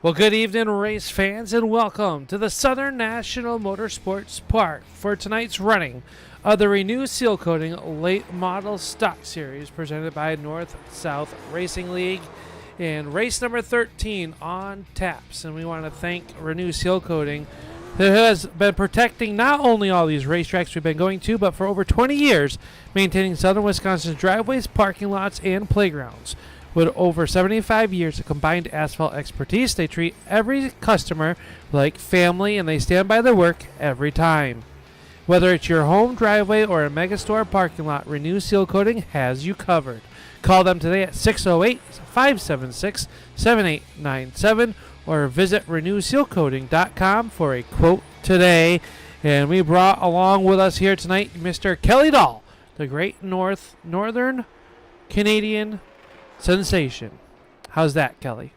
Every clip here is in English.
Well, good evening, race fans, and welcome to the Southern National Motorsports Park for tonight's running of the Renu Sealcoating Late Model Stock Series presented by North-South Racing League and race number 13 on taps. And we want to thank Renu Sealcoating, who has been protecting not only all these racetracks we've been going to, but for over 20 years, maintaining Southern Wisconsin's driveways, parking lots, and playgrounds. With over 75 years of combined asphalt expertise, they treat every customer like family, and they stand by their work every time. Whether it's your home driveway or a megastore parking lot, Renu Sealcoating has you covered. Call them today at 608-576-7897 or visit RenuSealcoating.com for a quote today. And we brought along with us here tonight Mr. Kelly Dahl, the great Northern Canadian sensation. How's that, Kelly?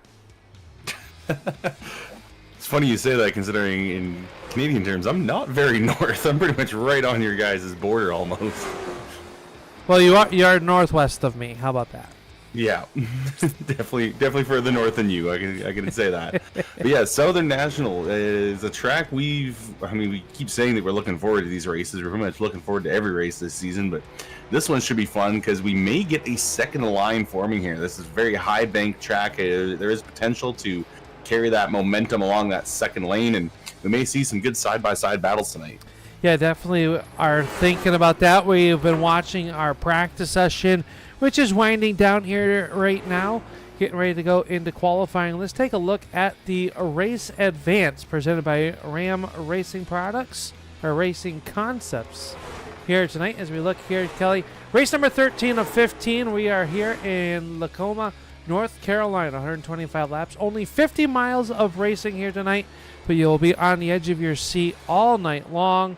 It's funny you say that, considering in Canadian terms, I'm not very north. I'm pretty much right on your guys' border almost. Well, you are northwest of me. How about that? Yeah, definitely further north than you. I can say that. But yeah, Southern National is a track we keep saying that we're looking forward to these races. We're pretty much looking forward to every race this season, but this one should be fun because we may get a second line forming here. This is a very high bank track. There is potential to carry that momentum along that second lane, and we may see some good side-by-side battles tonight. Yeah, definitely are thinking about that. We've been watching our practice session, which is winding down here right now, getting ready to go into qualifying. Let's take a look at the race advance presented by Ram Racing Products, or Racing Concepts, here tonight as we look here, Kelly. Race number 13 of 15. We are here in Lucama, North Carolina, 125 laps. Only 50 miles of racing here tonight, but you'll be on the edge of your seat all night long.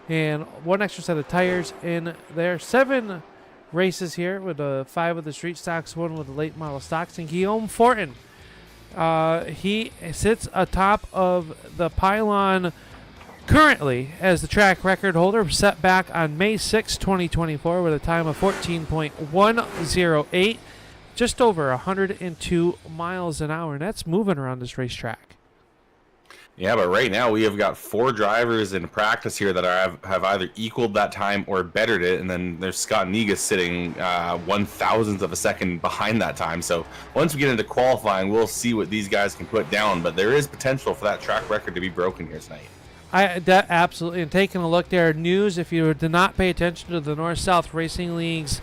And one extra set of tires in there. 7 races here with 5 of the street stocks, 1 with the late model stocks. And Guillaume Fortin, he sits atop of the pylon currently as the track record holder, set back on May 6, 2024 with a time of 14.108, just over 102 miles an hour, and that's moving around this racetrack. Yeah, but right now we have got 4 drivers in practice here that have either equaled that time or bettered it, and then there's Scott Negus sitting 1,000th of a second behind that time. So once we get into qualifying, we'll see what these guys can put down, but there is potential for that track record to be broken here tonight. Absolutely. And taking a look there, news, if you did not pay attention to the North-South Racing League's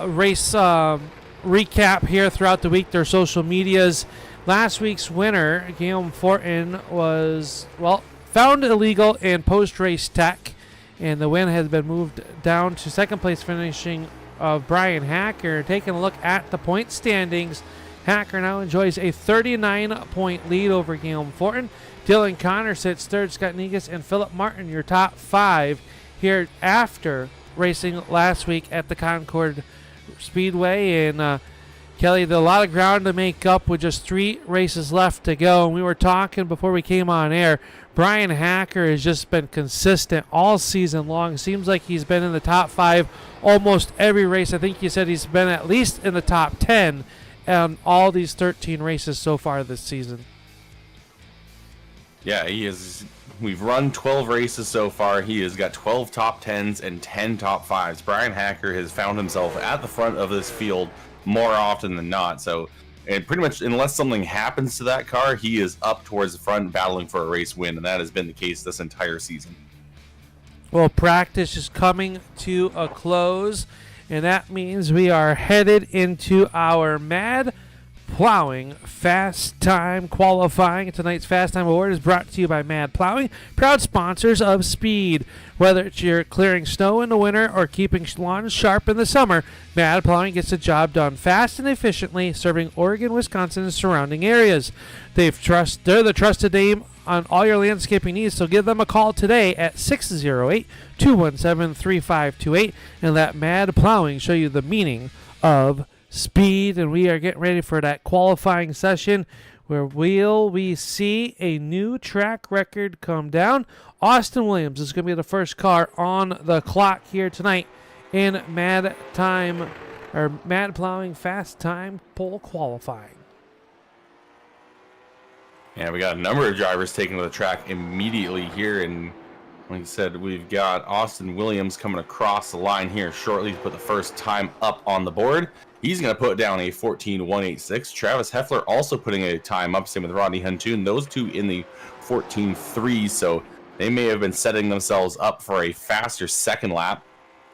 race recap here throughout the week, their social medias, last week's winner, Guillaume Fortin, was, found illegal in post-race tech, and the win has been moved down to second place finishing of Bryan Hacker. Taking a look at the point standings, Hacker now enjoys a 39-point lead over Guillaume Fortin. Dylan Connor sits third, Scott Negus and Philip Martin, your top 5 here after racing last week at the Concord Speedway. And Kelly, a lot of ground to make up with just 3 races left to go. And we were talking before we came on air, Bryan Hacker has just been consistent all season long. Seems like he's been in the top 5 almost every race. I think you said he's been at least in the top 10 on all these 13 races so far this season. Yeah, he is. We've run 12 races so far. He has got 12 top 10s and 10 top 5s. Bryan Hacker has found himself at the front of this field more often than not. So, and pretty much unless something happens to that car, he is up towards the front battling for a race win, and that has been the case this entire season. Well, practice is coming to a close, and that means we are headed into our Mad Plowing Fast Time qualifying. Tonight's Fast Time Award is brought to you by Mad Plowing, proud sponsors of Speed. Whether it's you're clearing snow in the winter or keeping lawns sharp in the summer, Mad Plowing gets the job done fast and efficiently, serving Oregon, Wisconsin, and surrounding areas. They're the trusted name on all your landscaping needs, so give them a call today at 608-217-3528 and let Mad Plowing show you the meaning of speed. And we are getting ready for that qualifying session where we see a new track record come down. Austin Williams is going to be the first car on the clock here tonight in Mad Plowing Fast Time pole qualifying. Yeah, we got a number of drivers taking to the track immediately here, and like you said, we've got Austin Williams coming across the line here shortly to put the first time up on the board. He's going to put down a 14.186. Travis Heffler also putting a time up, same with Rodney Huntoon. Those two in the 14.3, so they may have been setting themselves up for a faster second lap.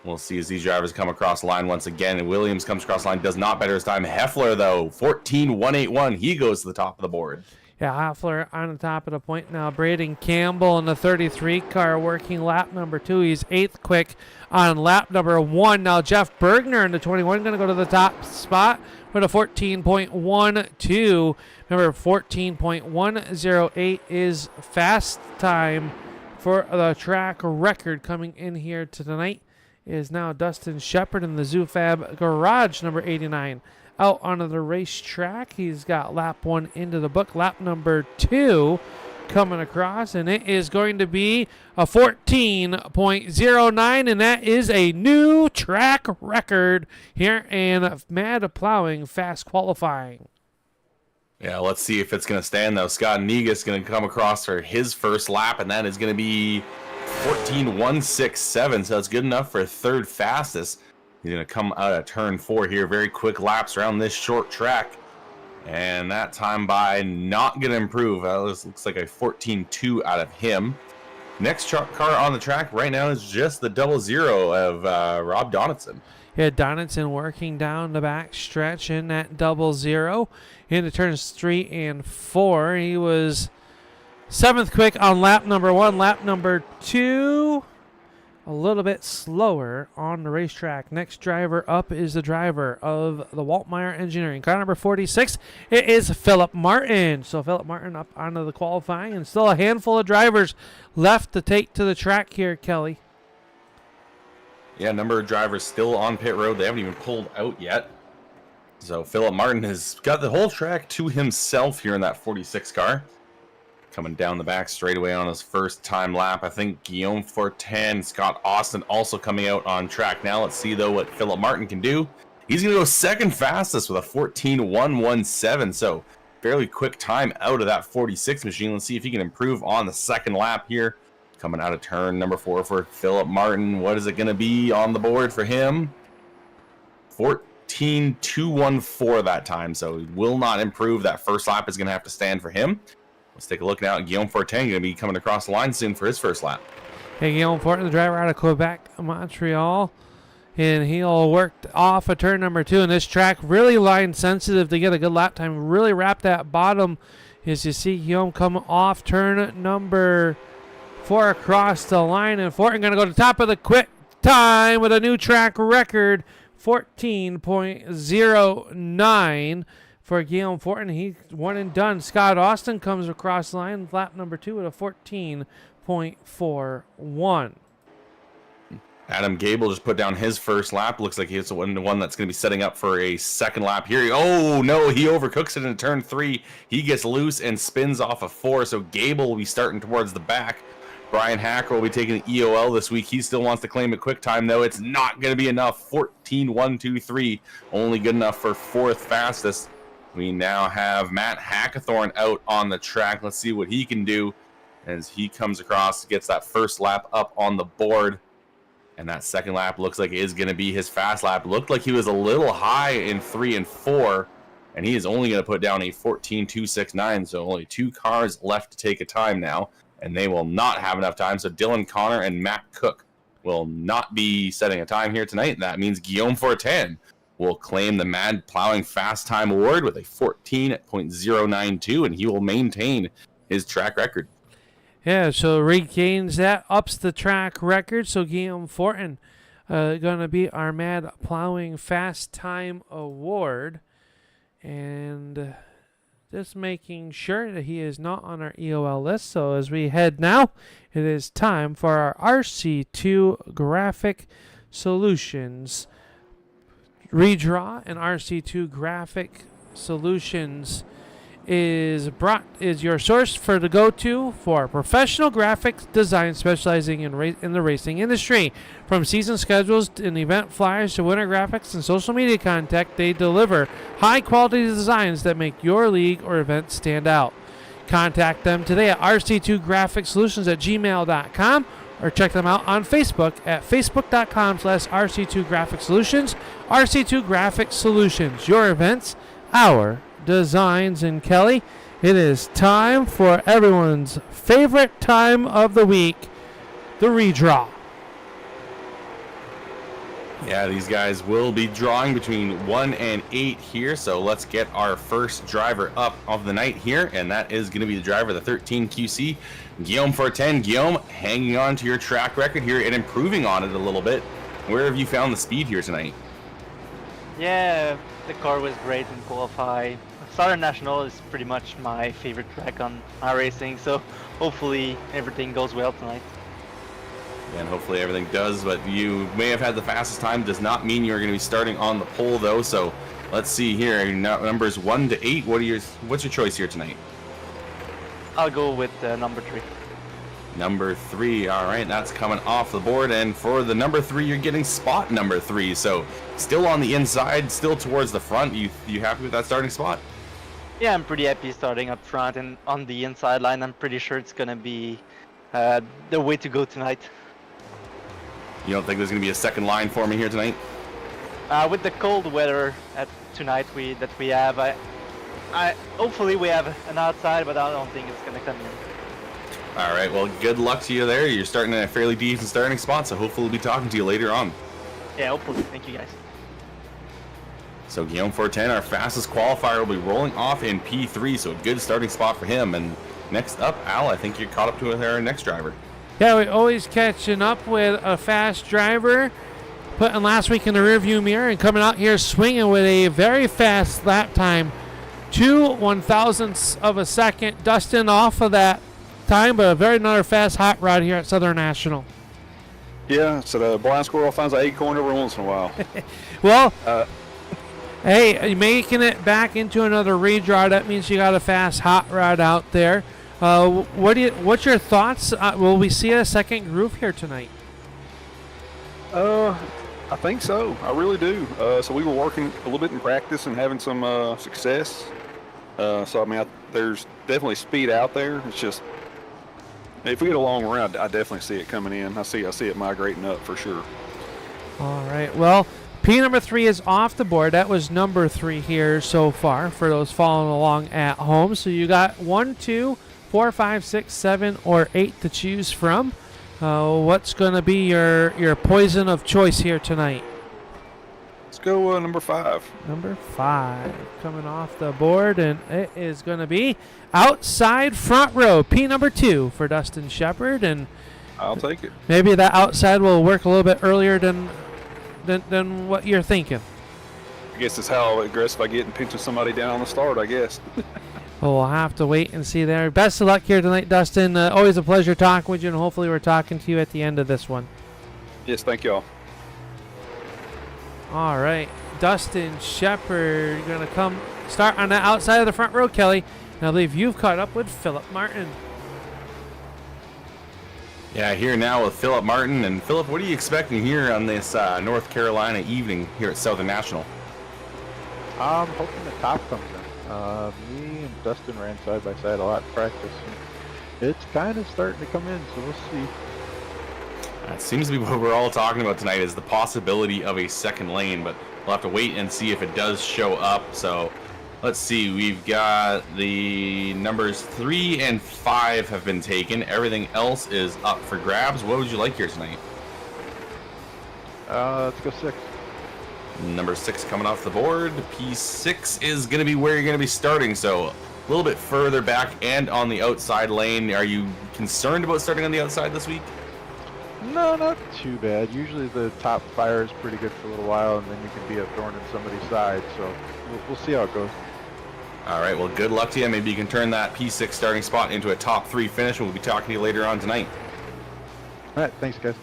We'll see as these drivers come across the line once again. And Williams comes across the line, does not better his time. Heffler, though, 14.181. He goes to the top of the board. Yeah, Heffler on the top of the point now. Braiden Campbell in the 33 car working lap number 2. He's 8th quick on lap number 1. Now Jeff Bergner in the 21 going to go to the top spot with a 14.12. Remember, 14.108 is fast time for the track record. Coming in here tonight is now Dustin Shepard in the Zufab Garage number 89. Out onto the racetrack. He's got lap 1 into the book. Lap number 2 coming across, and it is going to be a 14.09, and that is a new track record here in Mad Plowing Fast Qualifying. Yeah, let's see if it's going to stand, though. Scott Negus going to come across for his first lap, and that is going to be 14.167, so that's good enough for third fastest. He's going to come out of turn 4 here. Very quick laps around this short track. And that time by not going to improve. This looks like a 14.2 out of him. Next car on the track right now is just the 00 of Rob Donitzen. Yeah, Donitzen working down the back stretch in that 00 into turns 3 and 4. He was 7th quick on lap number 1. Lap number 2, a little bit slower on the racetrack. Next driver up is the driver of the Waltmeyer Engineering. Car number 46, it is Philip Martin. So Philip Martin up onto the qualifying, and still a handful of drivers left to take to the track here, Kelly. Yeah, number of drivers still on pit road. They haven't even pulled out yet. So Philip Martin has got the whole track to himself here in that 46 car. Coming down the back straightaway on his first time lap. I think Guillaume Fortin, Scott Austin also coming out on track now. Let's see, though, what Philip Martin can do. He's going to go second fastest with a 14.117. So fairly quick time out of that 46 machine. Let's see if he can improve on the second lap here. Coming out of turn number 4 for Philip Martin. What is it going to be on the board for him? 14.214 that time. So he will not improve. That first lap is going to have to stand for him. Let's take a look now at Guillaume Fortin, going to be coming across the line soon for his first lap. Hey, Guillaume Fortin, the driver out of Quebec, Montreal. And he'll work off of turn number 2. And this track really line sensitive to get a good lap time. Really wrap that bottom as you see Guillaume come off turn number 4 across the line. And Fortin going to go to the top of the quick time with a new track record, 14.09. For Guillaume Fortin, he's one and done. Scott Austin comes across the line, lap number 2 at a 14.41. Adam Gable just put down his first lap. Looks like he's the one that's going to be setting up for a second lap here. Oh, no, he overcooks it in turn 3. He gets loose and spins off of 4, so Gable will be starting towards the back. Bryan Hacker will be taking the EOL this week. He still wants to claim a quick time, though. It's not going to be enough. 14.123, only good enough for 4th fastest. We now have Matt Hackathorn out on the track. Let's see what he can do as he comes across, gets that first lap up on the board. And that second lap looks like it is going to be his fast lap. Looked like he was a little high in 3 and 4, and he is only going to put down a 14.269, so only 2 cars left to take a time now, and they will not have enough time. So Dylan Connor and Matt Cook will not be setting a time here tonight, and that means Guillaume Fortin will claim the Mad Plowing Fast Time Award with a 14.092, and he will maintain his track record. Yeah, so regains that, ups the track record. So Guillaume Fortin going to be our Mad Plowing Fast Time Award. And just making sure that he is not on our EOL list. So as we head now, it is time for our RC2 Graphic Solutions redraw. And RC2 Graphic Solutions is your source for the go-to for professional graphic design specializing in the racing industry. From season schedules and event flyers to winter graphics and social media content, they deliver high-quality designs that make your league or event stand out. contact them today at rc2graphicsolutions@gmail.com or check them out on Facebook at facebook.com/rc2graphicsolutions. RC2 Graphic Solutions, your events, our designs. And Kelly, it is time for everyone's favorite time of the week, the redraw. Yeah, these guys will be drawing between 1 and 8 here, so let's get our first driver up of the night here, and that is going to be the driver of the 13 QC, Guillaume Fortin. Guillaume, hanging on to your track record here and improving on it a little bit. Where have you found the speed here tonight? Yeah, the car was great in qualify. Southern National is pretty much my favorite track on iRacing, so hopefully everything goes well tonight. And hopefully everything does, but you may have had the fastest time. Does not mean you're going to be starting on the pole, though. So let's see here. Numbers 1 to 8. What's your choice here tonight? I'll go with number 3. Number 3. All right, that's coming off the board. And for the number 3, you're getting spot number 3. So still on the inside, still towards the front. You happy with that starting spot? Yeah, I'm pretty happy starting up front and on the inside line. I'm pretty sure it's going to be the way to go tonight. You don't think there's going to be a second line for me here tonight? With the cold weather tonight that we have, I hopefully we have an outside, but I don't think it's going to come in. All right, well, good luck to you there. You're starting in a fairly decent starting spot, so hopefully we'll be talking to you later on. Yeah, hopefully. Thank you, guys. So Guillaume Fortin, our fastest qualifier, will be rolling off in P3, so a good starting spot for him. And next up, Al, I think you're caught up to our next driver. Yeah, we always catching up with a fast driver, putting last week in the rearview mirror and coming out here swinging with a very fast lap time. 2 1/1000ths of a second. Dustin off of that time, but another fast hot rod here at Southern National. Yeah, so the blind squirrel finds an acorn every once in a while. Well, hey, making it back into another redraw, that means you got a fast hot rod out there. What's your thoughts? Will we see a second groove here tonight? I think so. I really do. So we were working a little bit in practice and having some success. So I mean, there's definitely speed out there. It's just if we get a long run, I definitely see it coming in. I see it migrating up for sure. All right. Well, P number 3 is off the board. That was number 3 here so far for those following along at home. So you got 1, 2, 4, 5, 6, 7, or 8 to choose from. What's going to be your poison of choice here tonight? Let's go number 5. Number 5 coming off the board, and it is going to be outside front row, P number 2 for Dustin Shepard. And I'll take it. Maybe that outside will work a little bit earlier than what you're thinking. I guess it's how aggressive I get in pinching somebody down on the start, I guess. Well, we'll have to wait and see there. Best of luck here tonight, Dustin. Always a pleasure talking with you, and hopefully we're talking to you at the end of this one. Yes, thank y'all. All right. Dustin Shepard going to come start on the outside of the front row, Kelly. And I believe you've caught up with Philip Martin. Yeah, here now with Philip Martin. And Philip, what are you expecting here on this North Carolina evening here at Southern National? I'm hoping the top comes in. Me and Dustin ran side by side a lot in practice. It's kind of starting to come in, so we'll see. It seems to be what we're all talking about tonight is the possibility of a second lane, but we'll have to wait and see if it does show up. So let's see. We've got the numbers 3 and 5 have been taken. Everything else is up for grabs. What would you like here tonight? Let's go 6. Number 6 coming off the board. P6 is going to be where you're going to be starting. So a little bit further back and on the outside lane. Are you concerned about starting on the outside this week? No, not too bad. Usually the top fire is pretty good for a little while, and then you can be a thorn in somebody's side. So we'll see how it goes. All right, well, good luck to you. Maybe you can turn that P6 starting spot into a top 3 finish. We'll be talking to you later on tonight. All right, thanks, guys.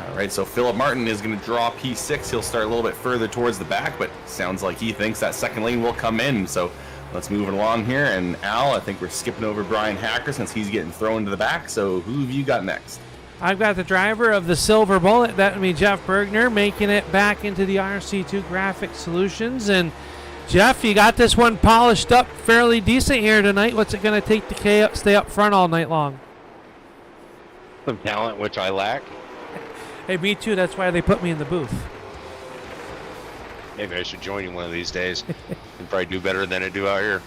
All right, so Philip Martin is going to draw P6. He'll start a little bit further towards the back, but sounds like he thinks that second lane will come in. So let's move it along here. And Al, I think we're skipping over Bryan Hacker since he's getting thrown to the back. So who have you got next? I've got the driver of the Silver Bullet. That would be Jeff Bergner, making it back into the RC2 Graphic Solutions. And Jeff, you got this one polished up fairly decent here tonight. What's it going to take to stay up front all night long? Some talent, which I lack. Hey, me too. That's why they put me in the booth. Maybe I should join you one of these days and probably do better than I do out here.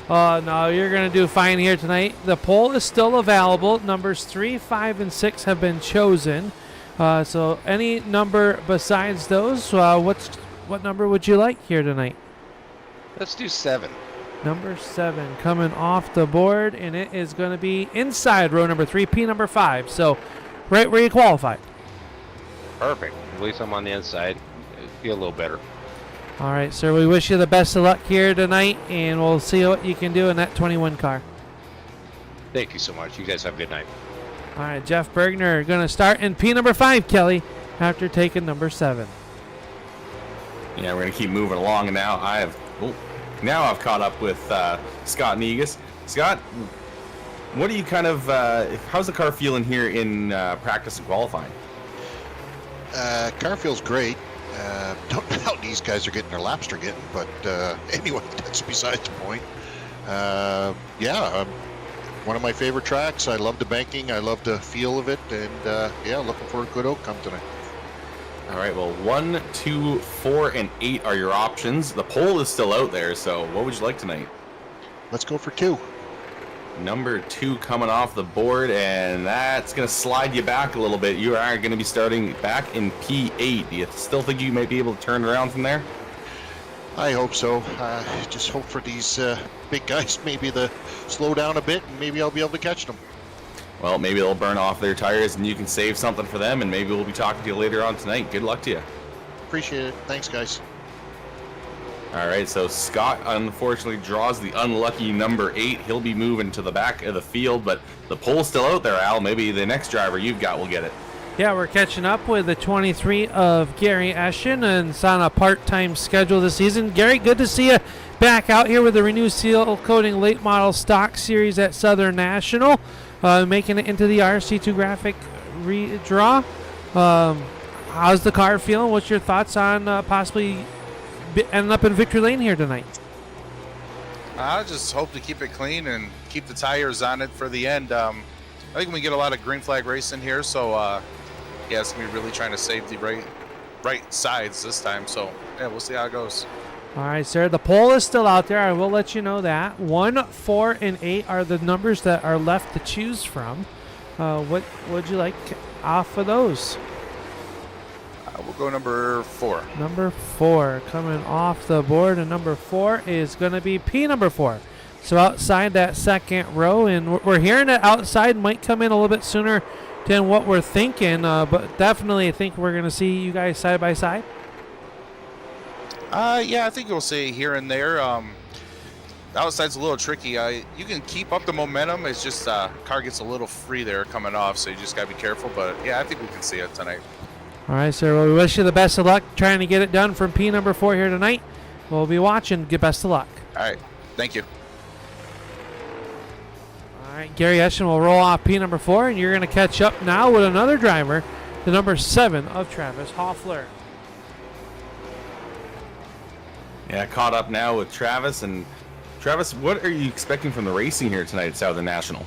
No, you're going to do fine here tonight. The poll is still available. Numbers 3, 5, and 6 have been chosen. So any number besides those, what number would you like here tonight? Let's do 7. Number 7 coming off the board, and it is going to be inside row number 3, P number 5. So right where you qualified. Perfect. At least I'm on the inside. It'd feel a little better. All right, sir. We wish you the best of luck here tonight, and we'll see what you can do in that 21 car. Thank you so much. You guys have a good night. All right, Jeff Bergner going to start in P number 5, Kelly, after taking number 7. Yeah, we're gonna keep moving along, and now I've caught up with Scott Negus. Scott, what do you how's the car feeling here in practice and qualifying? Car feels great. Don't know how these guys are getting their laps they're getting, but anyway, that's besides the point. One of my favorite tracks. I love the banking. I love the feel of it, and looking for a good outcome tonight. All right, well, 1, 2, 4, and 8 are your options. The poll is still out there, so what would you like tonight? Let's go for 2. Number 2 coming off the board, and that's going to slide you back a little bit. You are going to be starting back in P8. Do you still think you might be able to turn around from there? I hope so. Just hope for these big guys maybe to slow down a bit, and maybe I'll be able to catch them. Well, maybe they'll burn off their tires, and you can save something for them, and maybe we'll be talking to you later on tonight. Good luck to you. Appreciate it. Thanks, guys. All right, so Scott unfortunately draws the unlucky number 8. He'll be moving to the back of the field, but the poll's still out there, Al. Maybe the next driver you've got will get it. Yeah, we're catching up with the 23 of Gary Eschen, and it's on a part-time schedule this season. Gary, good to see you back out here with the Renu Sealcoating Late Model Stock Series at Southern National, making it into the RC2 graphic redraw. How's the car feeling? What's your thoughts on possibly ending up in victory lane here tonight? I just hope to keep it clean and keep the tires on it for the end. I think we get a lot of green flag racing here, so it's gonna be really trying to save the right sides this time. So yeah, we'll see how it goes. All right, sir. The poll is still out there. I will let you know that 1, 4, and 8 are the numbers that are left to choose from. What would you like off of those? We'll go number 4. Number 4 coming off the board, and number 4 is going to be P number 4. So outside that second row, and we're hearing that outside might come in a little bit sooner than what we're thinking, but definitely I think we're going to see you guys side by side. I think you'll see here and there. The outside's a little tricky. You can keep up the momentum. It's just car gets a little free there coming off, so you just got to be careful. But yeah, I think we can see it tonight. All right, sir. Well, we wish you the best of luck trying to get it done from P number 4 here tonight. We'll be watching. Good best of luck. All right. Thank you. All right, Gary Eschen will roll off P number 4, and you're going to catch up now with another driver, the number 7 of Travis Hoffler. Yeah, caught up now with Travis. And Travis, what are you expecting from the racing here tonight at Southern National?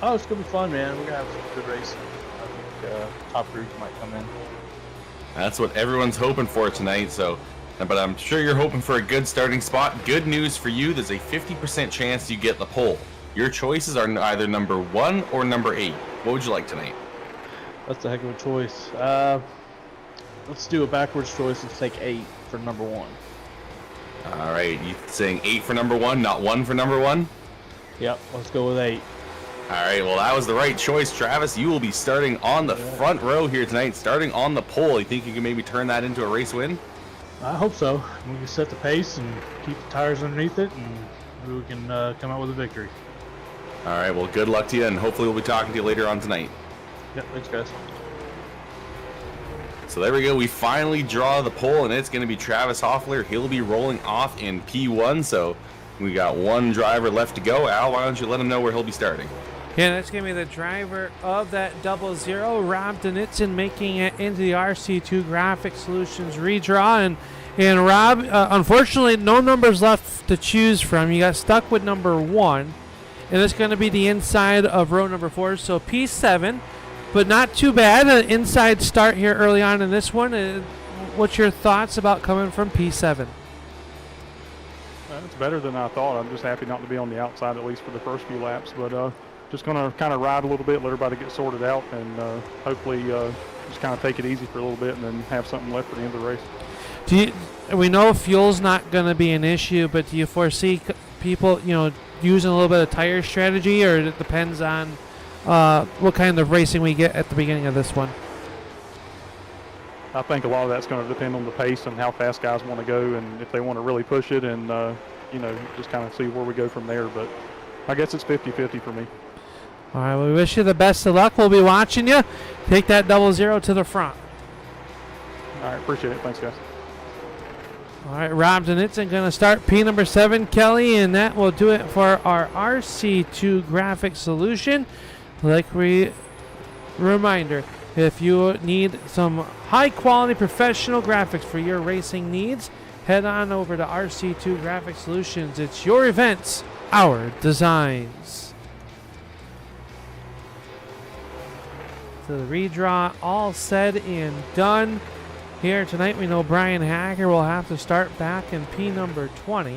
Oh, it's going to be fun, man. We're going to have some good racing. I think top groups might come in. That's what everyone's hoping for tonight. So, but I'm sure you're hoping for a good starting spot. Good news for you, there's a 50% chance you get the pole. Your choices are either number 1 or number 8. What would you like tonight? That's a heck of a choice. Let's do a backwards choice. Let's take 8 for number 1. All right, you saying 8 for number 1, not 1 for number 1? Yep, let's go with 8. All right, well, that was the right choice, Travis. You will be starting on the front row here tonight, starting on the pole. You think you can maybe turn that into a race win? I hope so. We can set the pace and keep the tires underneath it, and maybe we can come out with a victory. All right, well, good luck to you, and hopefully we'll be talking to you later on tonight. Yep, thanks, guys. So there we go. We finally draw the pole, and it's going to be Travis Hoffler. He'll be rolling off in P1, so we got one driver left to go. Al, why don't you let him know where he'll be starting? Yeah, that's going to be the driver of that 00, Rob Donitzen, making it into the RC2 Graphic Solutions redraw. And Rob, unfortunately, no numbers left to choose from. You got stuck with number 1, and it's going to be the inside of row number 4, so P7, but not too bad. An inside start here early on in this one. What's your thoughts about coming from P7? It's better than I thought. I'm just happy not to be on the outside, at least for the first few laps, but just going to kind of ride a little bit, let everybody get sorted out, and hopefully just kind of take it easy for a little bit and then have something left for the end of the race. We know fuel's not going to be an issue, but do you foresee people, using a little bit of tire strategy, or it depends on what kind of racing we get at the beginning of this one? I think a lot of that's going to depend on the pace and how fast guys want to go, and if they want to really push it, and just kind of see where we go from there. But I guess it's 50-50 for me. All right, we wish you the best of luck. We'll be watching you. Take that 00 to the front. All right, appreciate it. Thanks, guys. All right, Rob Donitzen going to start P number 7, Kelly, and that will do it for our RC2 graphic solution. Reminder, if you need some high-quality professional graphics for your racing needs, head on over to RC2 Graphic Solutions. It's your events, our designs. So the redraw all said and done. Here tonight, we know Bryan Hacker will have to start back in P number 20.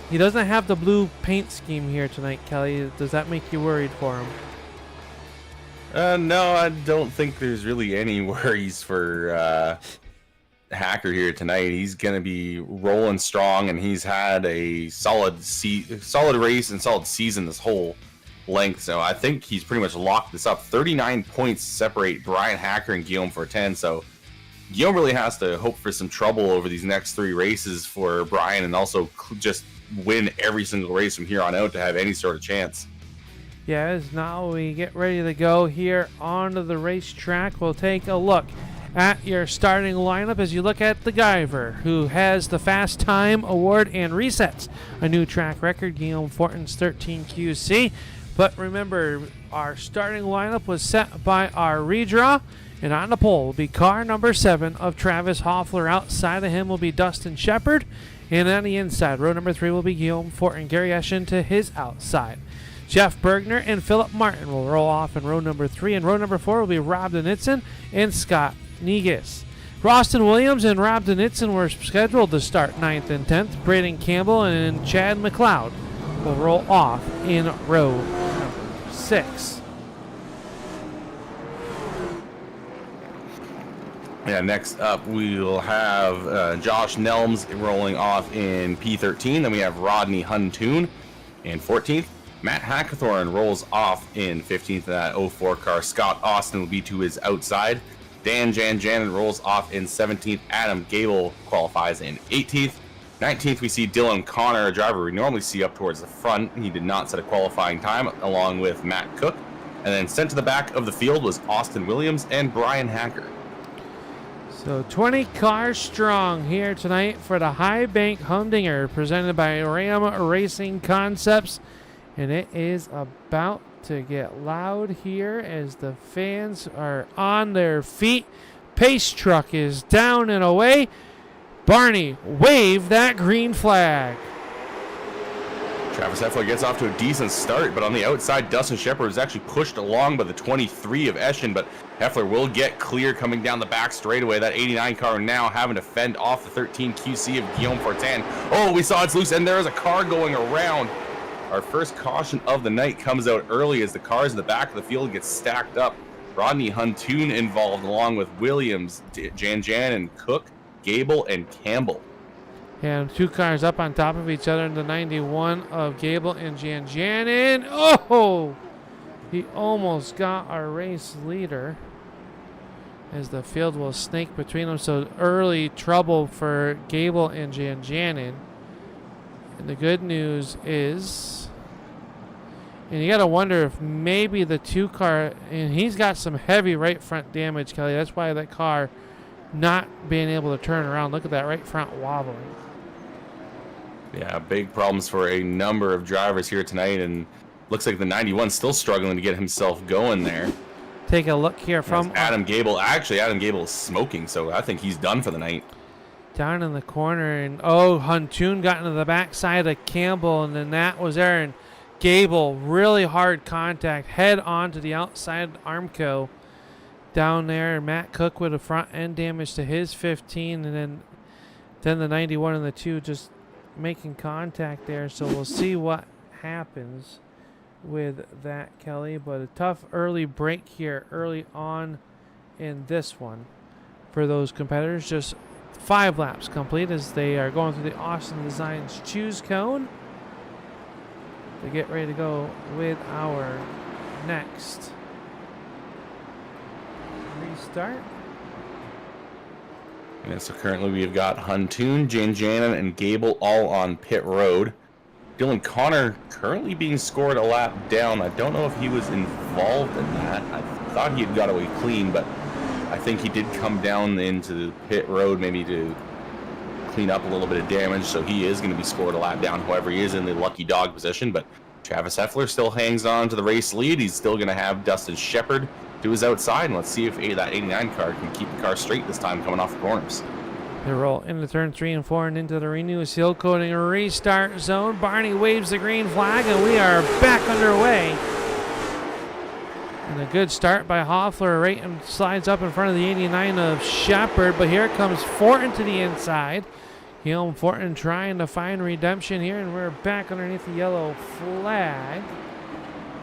He doesn't have the blue paint scheme here tonight, Kelly. Does that make you worried for him? No, I don't think there's really any worries for Hacker here tonight. He's going to be rolling strong, and he's had a solid race and solid season this whole length. So I think he's pretty much locked this up. 39 points separate Bryan Hacker and Guillaume Fortin. So Guillaume really has to hope for some trouble over these next 3 races for Bryan, and also just win every single race from here on out to have any sort of chance. Yeah, as now we get ready to go here onto the racetrack, we'll take a look at your starting lineup as you look at the Guyver, who has the Fast Time Award and resets a new track record, Guillaume Fortin's 13 QC. But remember, our starting lineup was set by our redraw, and on the pole will be car number 7 of Travis Hoffler. Outside of him will be Dustin Shepard, and on the inside, row number 3 will be Guillaume Fortin. Gary Eschen to his outside. Jeff Bergner and Philip Martin will roll off in row number 3, and row number 4 will be Rob Donitzen and Scott Negus. Roston Williams and Rob Donitzen were scheduled to start 9th and 10th. Braiden Campbell and Chad Macleod will roll off in row 6. Yeah, next up we'll have Josh Nelms rolling off in P13. Then we have Rodney Huntoon in 14th. Matt Hackathorn rolls off in 15th in that 04 car. Scott Austin will be to his outside. Dan Janet rolls off in 17th. Adam Gable qualifies in 18th. 19th, we see Dylan Connor, a driver we normally see up towards the front. He did not set a qualifying time, along with Matt Cook. And then sent to the back of the field was Austin Williams and Bryan Hacker. So 20 cars strong here tonight for the Highbank Humdinger, presented by Ram Racing Concepts. And it is about to get loud here as the fans are on their feet. Pace truck is down and away. Barney, wave that green flag. Travis Heffler gets off to a decent start, but on the outside, Dustin Shepard is actually pushed along by the 23 of Eschen, but Heffler will get clear coming down the back straightaway. That 89 car now having to fend off the 13 QC of Guillaume Fortin. Oh, we saw it's loose, and there is a car going around. Our first caution of the night comes out early as the cars in the back of the field get stacked up. Rodney Huntoon involved, along with Williams, Jan and Cook, Gable, and Campbell. And 2 cars up on top of each other in the 91 of Gable and Jan. Oh! He almost got our race leader as the field will snake between them. So early trouble for Gable and Jan. And the good news is, and you got to wonder if maybe the 2 car, and he's got some heavy right front damage, Kelly. That's why that car not being able to turn around. Look at that right front wobbling. Yeah, big problems for a number of drivers here tonight, and looks like the 91 still struggling to get himself going there. Take a look here from Adam Gable. Actually, Adam Gable is smoking, so I think he's done for the night. down in the corner, and Huntoon got into the backside of Campbell, and then that was there, and Gable, really hard contact, head on to the outside Armco down there, and Matt Cook with a front end damage to his 15, and then the 91 and the 2 just making contact there. So we'll see what happens with that, Kelly, but a tough early break here early on in this one for those competitors. Just 5 laps complete as they are going through the Austin Designs choose cone to get ready to go with our next restart. Yeah, so currently we've got Huntoon, Janjanin, and Gable all on pit road. Dylan Connor currently being scored a lap down. I don't know if he was involved in that. I thought he had got away clean, but I think he did come down into the pit road maybe to clean up a little bit of damage, so he is going to be scored a lap down. However, he is in the lucky dog position, but Travis Heffler still hangs on to the race lead. He's still going to have Dustin Shepard to his outside, and let's see if that 89 car can keep the car straight this time coming off the corners. They roll into turn 3 and 4 and into the Renu Sealcoating restart zone. Barney waves the green flag, and we are back underway. And a good start by Hoffler, right, and slides up in front of the 89 of Shepard, but here comes Fortin to the inside. Guillaume Fortin trying to find redemption here, and we're back underneath the yellow flag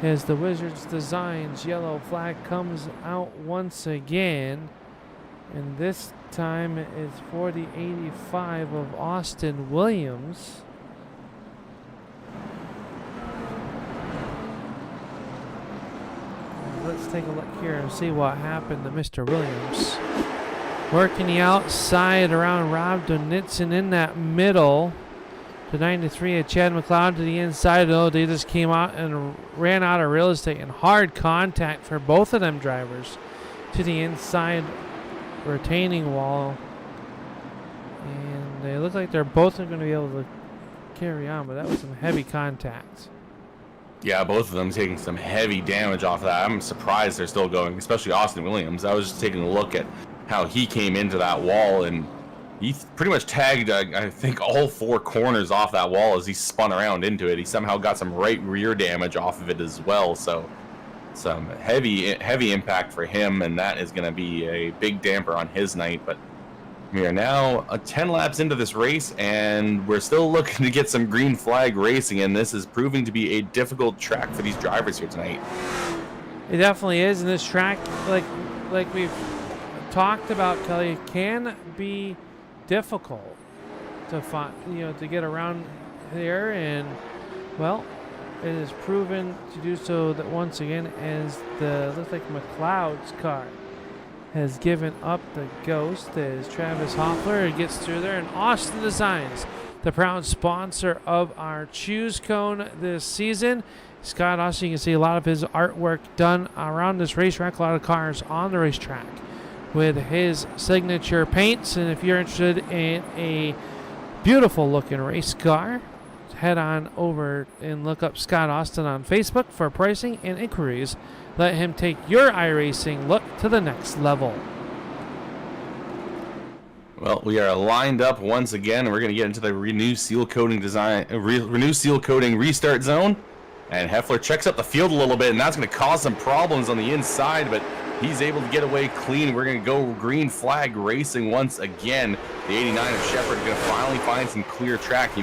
as the Wizards Designs yellow flag comes out once again, and this time it's for the 85 of Austin Williams. Let's take a look here and see what happened to Mr. Williams. Working the outside around Rob Donitzen in that middle. The 93 of Chad Macleod to the inside. Oh, they just came out and ran out of real estate, and hard contact for both of them drivers to the inside retaining wall. And they look like they're both going to be able to carry on, but that was some heavy contact. Yeah, both of them taking some heavy damage off of that. I'm surprised they're still going, especially Austin Williams. I was just taking a look at how he came into that wall, and he pretty much tagged, I think, all 4 corners off that wall as he spun around into it. He somehow got some right rear damage off of it as well, so some heavy impact for him, and that is going to be a big damper on his night. But we are now 10 laps into this race, and we're still looking to get some green flag racing, and this is proving to be a difficult track for these drivers here tonight. It definitely is, and this track, like we've talked about, Kelly, can be difficult to find, to get around here, and well, it is proven to do so that once again, as looks like McLeod's car has given up the ghost as Travis Hoffler gets through there, and Austin Designs, the proud sponsor of our Choose Cone this season. Scott Austin, you can see a lot of his artwork done around this racetrack, a lot of cars on the racetrack with his signature paints. And if you're interested in a beautiful looking race car, head on over and look up Scott Austin on Facebook for pricing and inquiries. Let him take your iRacing look to the next level. Well, we are lined up once again, and we're going to get into the Renu Sealcoating restart zone. And Heffler checks up the field a little bit, and that's going to cause some problems on the inside, but he's able to get away clean. We're going to go green flag racing once again. The 89 of Shepard is going to finally find some clear track. He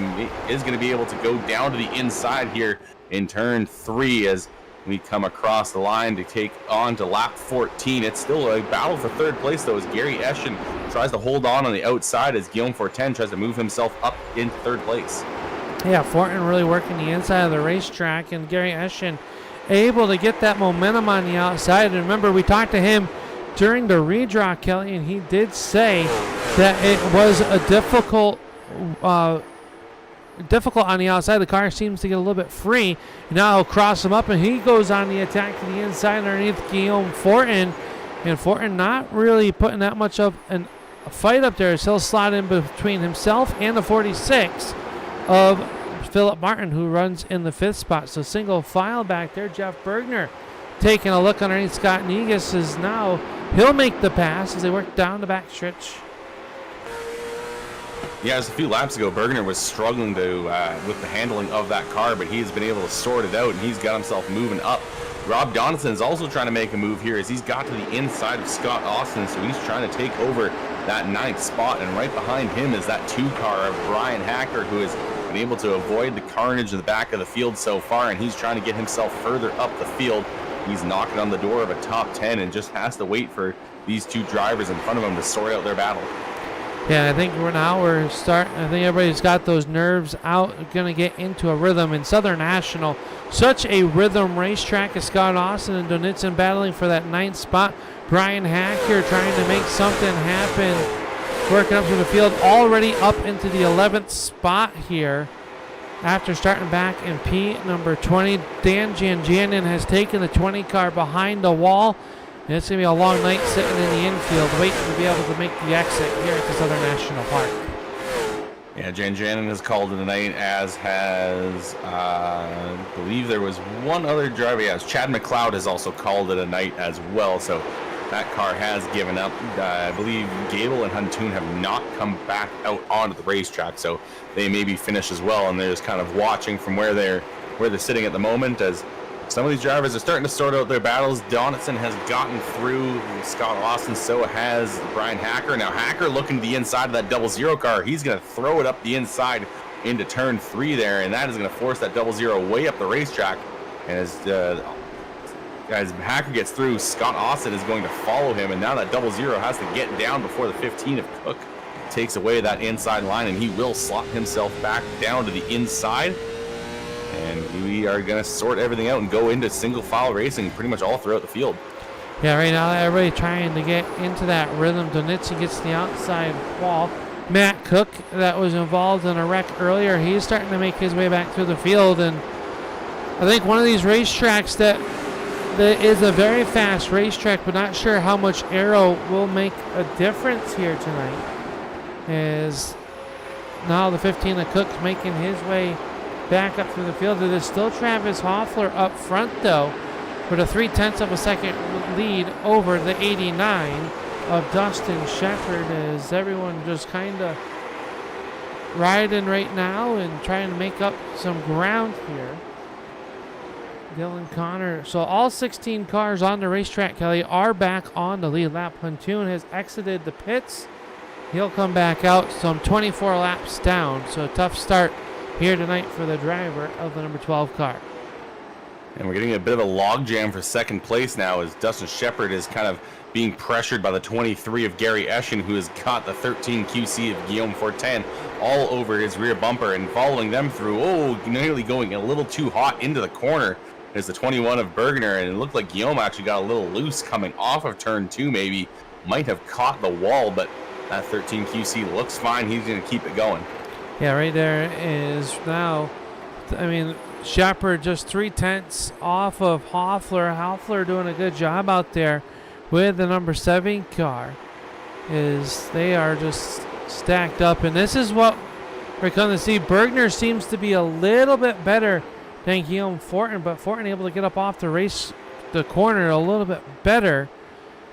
is going to be able to go down to the inside here in turn 3 as we come across the line to take on to lap 14. It's still a battle for third place, though, as Gary Eschen tries to hold on the outside as Guillaume Fortin tries to move himself up into third place. Yeah, Fortin really working the inside of the racetrack, and Gary Eschen able to get that momentum on the outside. And remember, we talked to him during the redraw, Kelly, and he did say that it was a difficult on the outside. The car seems to get a little bit free. Now he'll cross him up, and he goes on the attack to the inside underneath Guillaume Fortin. And Fortin not really putting that much of a fight up there, as he'll slide in between himself and the 46 of Philip Martin, who runs in the 5th spot. So single file back there. Jeff Bergner taking a look underneath Scott Negus is now, he'll make the pass as they work down the back stretch. Yeah, just a few laps ago, Bergner was struggling to with the handling of that car, but he's been able to sort it out, and he's got himself moving up. Rob Donitzen is also trying to make a move here as he's got to the inside of Scott Austin, so he's trying to take over that 9th spot, and right behind him is that 2 car of Bryan Hacker, who has been able to avoid the carnage in the back of the field so far, and he's trying to get himself further up the field. He's knocking on the door of a top 10 and just has to wait for these 2 drivers in front of him to sort out their battle. Yeah, I think we're starting. I think everybody's got those nerves out, going to get into a rhythm. In Southern National, such a rhythm racetrack as Scott Austin and Donitzen battling for that 9th spot. Bryan Hacker trying to make something happen, working up to the field, already up into the 11th spot here after starting back in P number 20. Dan Janjanin has taken the 20 car behind the wall. And it's going to be a long night sitting in the infield waiting to be able to make the exit here at the Southern National Park. Yeah, Jan Janin has called it a night, as has, I believe there was one other driver. Yes, Chad Macleod has also called it a night as well. So that car has given up. I believe Gable and Huntoon have not come back out onto the racetrack, so they may be finished as well. And they're just kind of watching from where they're sitting at the moment, as some of these drivers are starting to sort out their battles. Donitzen has gotten through Scott Austin, so has Bryan Hacker. Now Hacker looking to the inside of that 00 car. He's going to throw it up the inside into turn 3 there, and that is going to force that 00 way up the racetrack. And as Hacker gets through, Scott Austin is going to follow him, and now that 00 has to get down before the 15 of Cook takes away that inside line, and he will slot himself back down to the inside. And we are going to sort everything out and go into single file racing pretty much all throughout the field. Yeah, right now everybody trying to get into that rhythm. Donitzen gets the outside wall. Matt Cook, that was involved in a wreck earlier, he's starting to make his way back through the field. And I think one of these racetracks that is a very fast racetrack, but not sure how much aero will make a difference here tonight, is now the 15 of Cook's making his way back up through the field. It is still Travis Hoffler up front, though, with a 0.3 of a second lead over the 89 of Dustin Shepard, as everyone just kind of riding right now and trying to make up some ground here. Dylan Connor. So all 16 cars on the racetrack, Kelly, are back on the lead lap. Huntoon has exited the pits. He'll come back out some 24 laps down. So a tough start here tonight for the driver of the number 12 car. And we're getting a bit of a logjam for second place now, as Dustin Shepard is kind of being pressured by the 23 of Gary Eschen, who has got the 13 QC of Guillaume Fortin all over his rear bumper, and following them through, nearly going a little too hot into the corner is the 21 of Bergner, and it looked like Guillaume actually got a little loose coming off of turn 2, maybe might have caught the wall, but that 13 QC looks fine. He's going to keep it going. Yeah, right there is now, I mean, Shepard just 0.3 off of Hoffler. Hoffler doing a good job out there with the number 7 car. They are just stacked up, and this is what we're going to see. Bergner seems to be a little bit better than Guillaume Fortin, but Fortin able to get up off the corner a little bit better.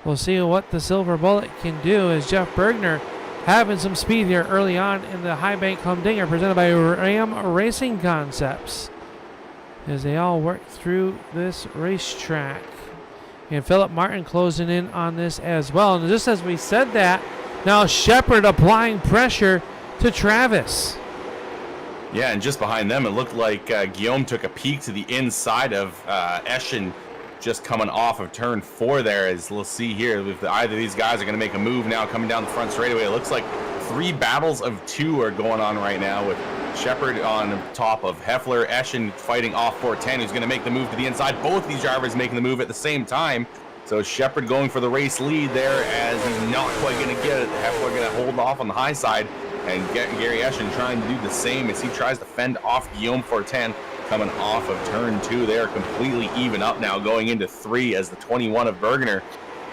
We'll see what the Silver Bullet can do, as Jeff Bergner having some speed here early on in the Highbank Humdinger presented by Ram Racing Concepts, as they all work through this racetrack. And Philip Martin closing in on this as well. And just as we said that, now Shepard applying pressure to Travis. Yeah, and just behind them, it looked like Guillaume took a peek to the inside of Eschen, just coming off of turn 4 there. As we'll see here, if either of these guys are going to make a move now coming down the front straightaway. It looks like 3 battles of 2 are going on right now, with Shepard on top of Heffler, Eschen fighting off Fortin, who's going to make the move to the inside. Both these drivers making the move at the same time. So Shepard going for the race lead there, as he's not quite going to get it. Heffler going to hold off on the high side, and Gary Eschen trying to do the same as he tries to fend off Guillaume Fortin coming off of turn 2. They are completely even up now going into 3, as the 21 of Bergner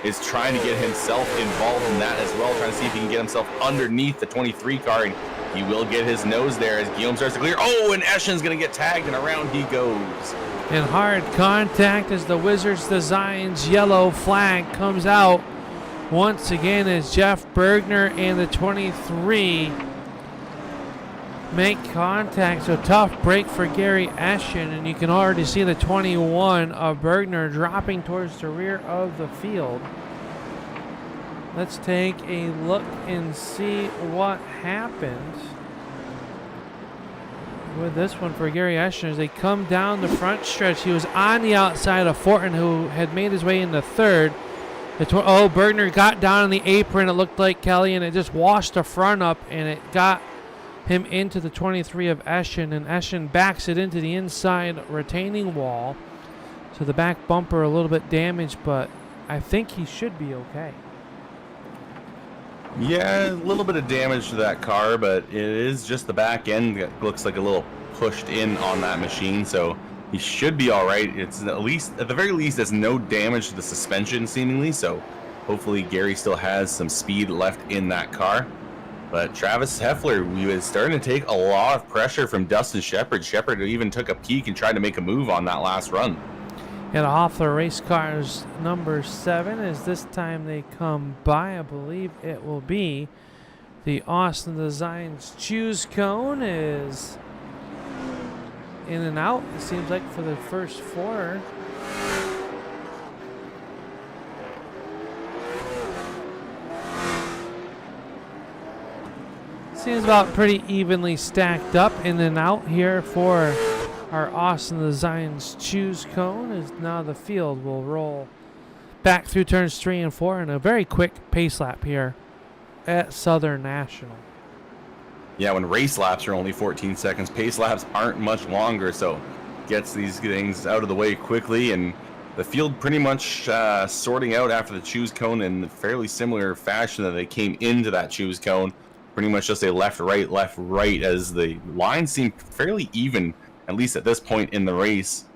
is trying to get himself involved in that as well, trying to see if he can get himself underneath the 23 car, and he will get his nose there as Guillaume starts to clear. Oh, and Eschen's going to get tagged, and around he goes. And hard contact as the Wizards Designs yellow flag comes out. Once again as Jeff Bergner and the 23 make contact. So tough break for Gary Eschen, and you can already see the 21 of Bergner dropping towards the rear of the field. Let's take a look and see what happened with this one for Gary Eschen as they come down the front stretch. He was on the outside of Fortin, who had made his way into third. Bergner got down on the apron, it looked like, Kelly, and it just washed the front up, and it got him into the 23 of Eschen, and Eschen backs it into the inside retaining wall. So the back bumper a little bit damaged, but I think he should be okay. Yeah, a little bit of damage to that car, but it is just the back end that looks like a little pushed in on that machine, so he should be all right. It's at the very least, there's no damage to the suspension seemingly, so hopefully Gary still has some speed left in that car. But Travis Heffler, we was starting to take a lot of pressure from Dustin Shepard. Shepard even took a peek and tried to make a move on that last run. And off the race cars number 7 as this time they come by. I believe it will be the Austin Designs Choose Cone is in and out, it seems like, for the first 4. Seems about pretty evenly stacked up in and out here for our Austin Designs Choose Cone, as now the field will roll back through turns 3 and 4 in a very quick pace lap here at Southern National. Yeah, when race laps are only 14 seconds, pace laps aren't much longer, so gets these things out of the way quickly, and the field pretty much sorting out after the Choose Cone in a fairly similar fashion that they came into that Choose Cone. Pretty much just a left, right, as the lines seem fairly even, at least at this point in the race.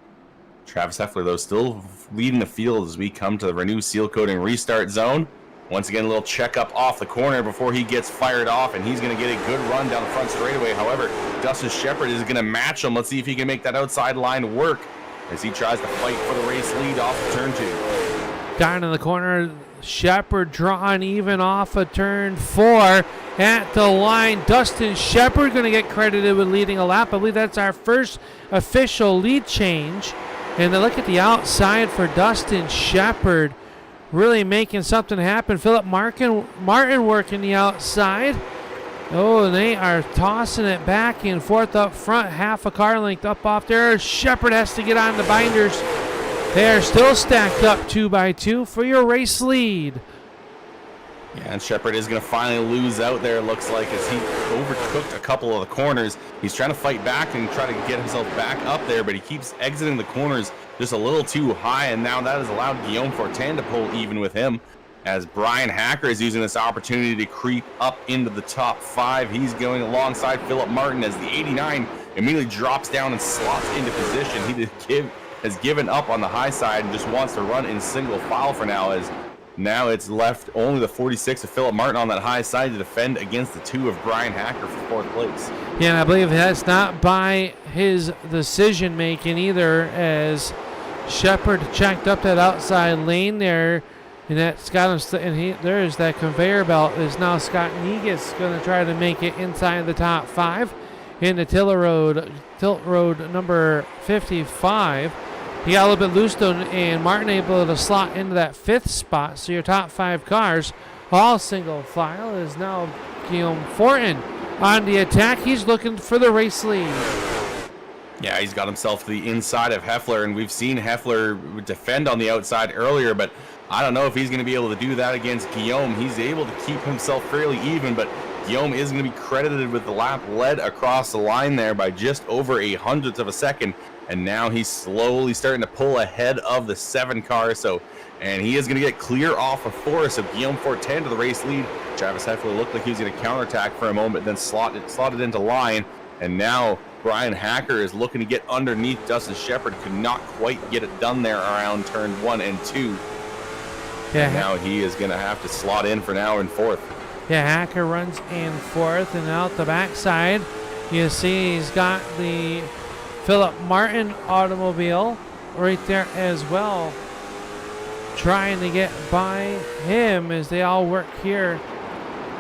Travis Heffler, though, still leading the field as we come to the Renu Sealcoating restart zone. Once again, a little checkup off the corner before he gets fired off, and he's going to get a good run down the front straightaway. However, Dustin Shepard is going to match him. Let's see if he can make that outside line work as he tries to fight for the race lead off of turn 2. Down in the corner, Shepard drawing even off of turn 4 at the line. Dustin Shepard going to get credited with leading a lap. I believe that's our first official lead change. And then look at the outside for Dustin Shepard, really making something happen. Philip Martin working the outside. Oh, and they are tossing it back and forth up front, half a car length up off there. Shepard has to get on the binders. They are still stacked up 2 by 2 for your race lead. Yeah, and Shepard is going to finally lose out there, it looks like, as he overcooked a couple of the corners. He's trying to fight back and try to get himself back up there, but he keeps exiting the corners just a little too high, and now that has allowed Guillaume Fortin to pull even with him, as Bryan Hacker is using this opportunity to creep up into the top 5. He's going alongside Philip Martin as the 89 immediately drops down and slots into position. He has given up on the high side and just wants to run in single file for now, as now it's left only the 46 of Philip Martin on that high side to defend against the 2 of Bryan Hacker for 4th place. Yeah, and I believe that's not by his decision making either, as Shepard checked up that outside lane there, and that's got him. There's that conveyor belt. Is now Scott Negus going to try to make it inside the top 5 into Tilt Road number 55. He got a little bit loose though, and Martin able to slot into that 5th spot. So your top 5 cars, all single file, is now Guillaume Fortin on the attack. He's looking for the race lead. Yeah, he's got himself to the inside of Heffler, and we've seen Heffler defend on the outside earlier, but I don't know if he's going to be able to do that against Guillaume. He's able to keep himself fairly even, but Guillaume is going to be credited with the lap led across the line there by just over 1/100th of a second. And now he's slowly starting to pull ahead of the 7 car. And he is going to get clear off of 4. So Guillaume Fortin to the race lead. Travis Heffler looked like he was going to counterattack for a moment, then slotted into line. And now Bryan Hacker is looking to get underneath Dustin Shepard. Could not quite get it done there around turn 1 and 2. Yeah. And now he is going to have to slot in for now in fourth. Yeah, Hacker runs in fourth, and out the backside, you see he's got the Philip Martin automobile right there as well, trying to get by him as they all work here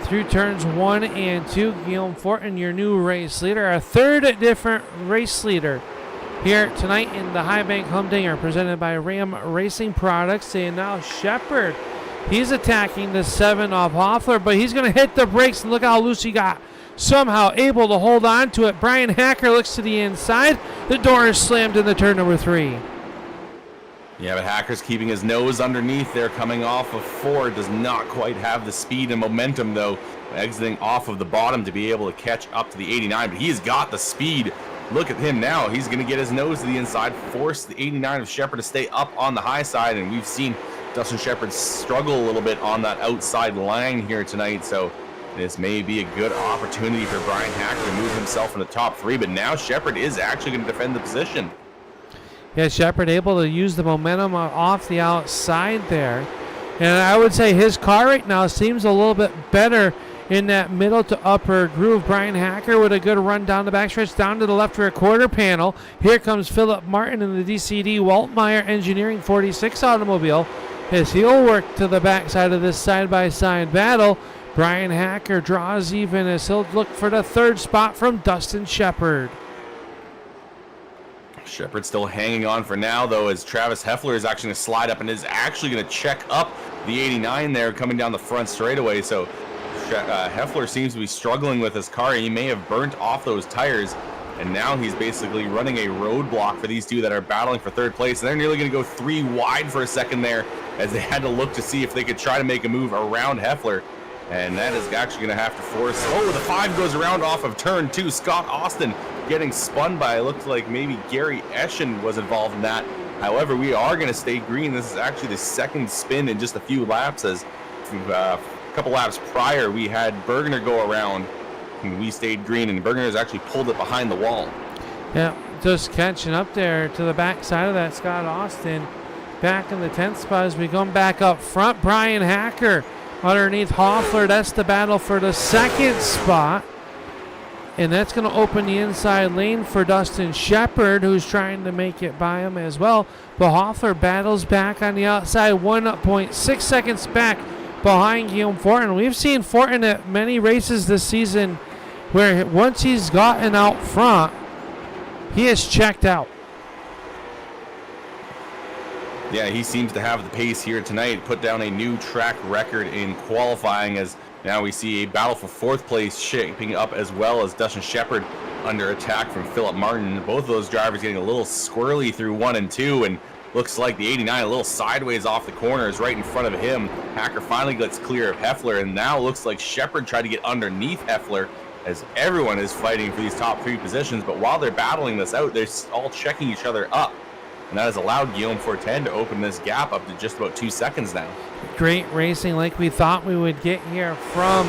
through turns 1 and 2. Guillaume Fortin, your new race leader, a third different race leader here tonight in the Highbank Humdinger, presented by Ram Racing Products. And now Shepard, he's attacking the 7 off Hoffler, but he's going to hit the brakes, and look how loose he got. Somehow able to hold on to it. Bryan Hacker looks to the inside. The door is slammed in the turn number 3. Yeah, but Hacker's keeping his nose underneath there, coming off of 4. Does not quite have the speed and momentum, though, exiting off of the bottom to be able to catch up to the 89. But he's got the speed. Look at him now. He's going to get his nose to the inside, force the 89 of Shepard to stay up on the high side. And we've seen Dustin Shepard struggle a little bit on that outside line here tonight. So this may be a good opportunity for Bryan Hacker to move himself in the top 3. But now Shepard is actually going to defend the position. Yeah, Shepard able to use the momentum off the outside there. And I would say his car right now seems a little bit better in that middle to upper groove. Bryan Hacker with a good run down the backstretch, down to the left rear quarter panel. Here comes Philip Martin in the DCD Waltmeyer Engineering 46 automobile as he'll work to the backside of this side-by-side battle. Bryan Hacker draws even as he'll look for the 3rd spot from Dustin Shepard. Shepard still hanging on for now, though, as Travis Heffler is actually going to slide up and is actually going to check up the 89 there coming down the front straightaway. So Heffler seems to be struggling with his car. He may have burnt off those tires, and now he's basically running a roadblock for these two that are battling for 3rd place. And they're nearly going to go 3 wide for a second there as they had to look to see if they could try to make a move around Heffler. And that is actually going to have to force. Oh, the 5 goes around off of turn 2. Scott Austin getting spun by, it looks like maybe Gary Eschen was involved in that. However, we are going to stay green. This is actually the 2nd spin in just a few laps, as a couple laps prior we had Bergner go around and we stayed green, and Bergner has actually pulled it behind the wall. Yeah, just catching up there to the back side of that Scott Austin. Back in the 10th spot as we come back up front. Bryan Hacker underneath Hoffler. That's the battle for the 2nd spot. And that's going to open the inside lane for Dustin Shepard, who's trying to make it by him as well. But Hoffler battles back on the outside, 1.6 seconds back behind Guillaume Fortin. We've seen Fortin at many races this season where once he's gotten out front, he has checked out. Yeah, he seems to have the pace here tonight. Put down a new track record in qualifying, as now we see a battle for 4th place shaping up, as well as Dustin Shepard under attack from Philip Martin. Both of those drivers getting a little squirrely through 1 and 2, and looks like the 89 a little sideways off the corner is right in front of him. Hacker finally gets clear of Heffler, and now looks like Shepard tried to get underneath Heffler, as everyone is fighting for these top 3 positions. But while they're battling this out, they're all checking each other up. And that has allowed Guillaume Fortin to open this gap up to just about 2 seconds now. Great racing like we thought we would get here from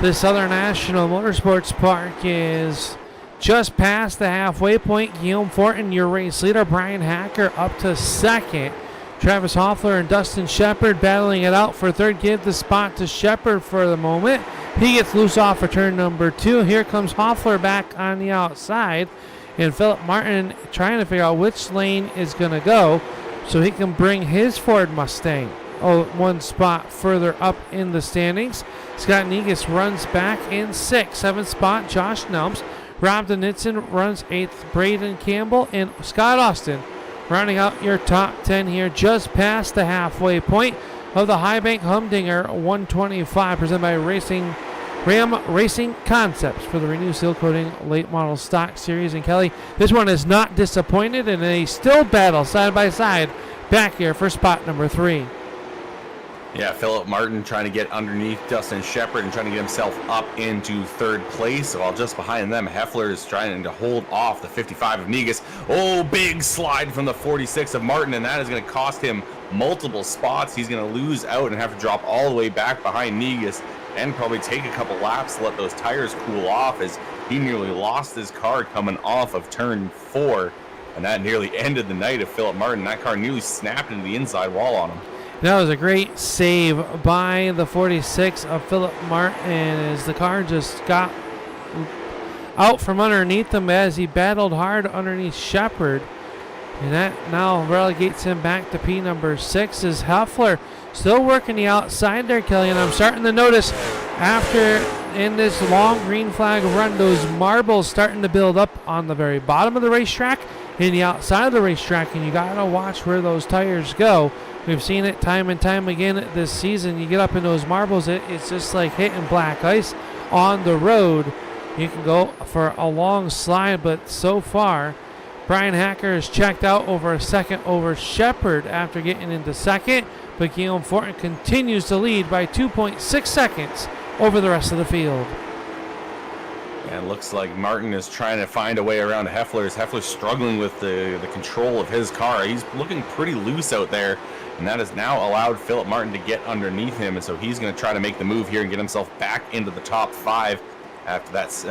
the Southern National Motorsports Park is just past the halfway point. Guillaume Fortin, your race leader. Bryan Hacker up to 2nd. Travis Hoffler and Dustin Shepard battling it out for 3rd. Give the spot to Shepard for the moment. He gets loose off for turn number 2. Here comes Hoffler back on the outside. And Philip Martin trying to figure out which lane is going to go so he can bring his Ford Mustang 1 spot further up in the standings. Scott Negus runs back in 6th. 7th spot, Josh Nelms. Rob Donitzen runs 8th. Braiden, Campbell, and Scott Austin rounding out your top 10 here just past the halfway point of the Highbank Humdinger 125, presented by Ram Racing Concepts for the Renu Sealcoating Late Model Stock Series. And Kelly, this one is not disappointed, and they still battle side by side back here for spot number 3. Yeah, Philip Martin trying to get underneath Dustin Shepard and trying to get himself up into 3rd place, while just behind them, Heffler is trying to hold off the 55 of Negus. Oh, big slide from the 46 of Martin, and that is going to cost him multiple spots. He's going to lose out and have to drop all the way back behind Negus and probably take a couple laps to let those tires cool off, as he nearly lost his car coming off of turn 4, and that nearly ended the night of Philip Martin. That car nearly snapped into the inside wall on him. That was a great save by the 46 of Philip Martin as the car just got out from underneath him as he battled hard underneath Shepard. And that now relegates him back to P number 6 as Heffler still working the outside there, Kelly. And I'm starting to notice after in this long green flag run, those marbles starting to build up on the very bottom of the racetrack and the outside of the racetrack. And you got to watch where those tires go. We've seen it time and time again this season. You get up in those marbles, it's just like hitting black ice on the road. You can go for a long slide, but so far, Bryan Hacker is checked out over a second over Shepard after getting into second, but Guillaume Fortin continues to lead by 2.6 seconds over the rest of the field. And it looks like Martin is trying to find a way around Heffler. Heffler's struggling with the control of his car. He's looking pretty loose out there, and that has now allowed Philip Martin to get underneath him, and so he's going to try to make the move here and get himself back into the top 5 after that's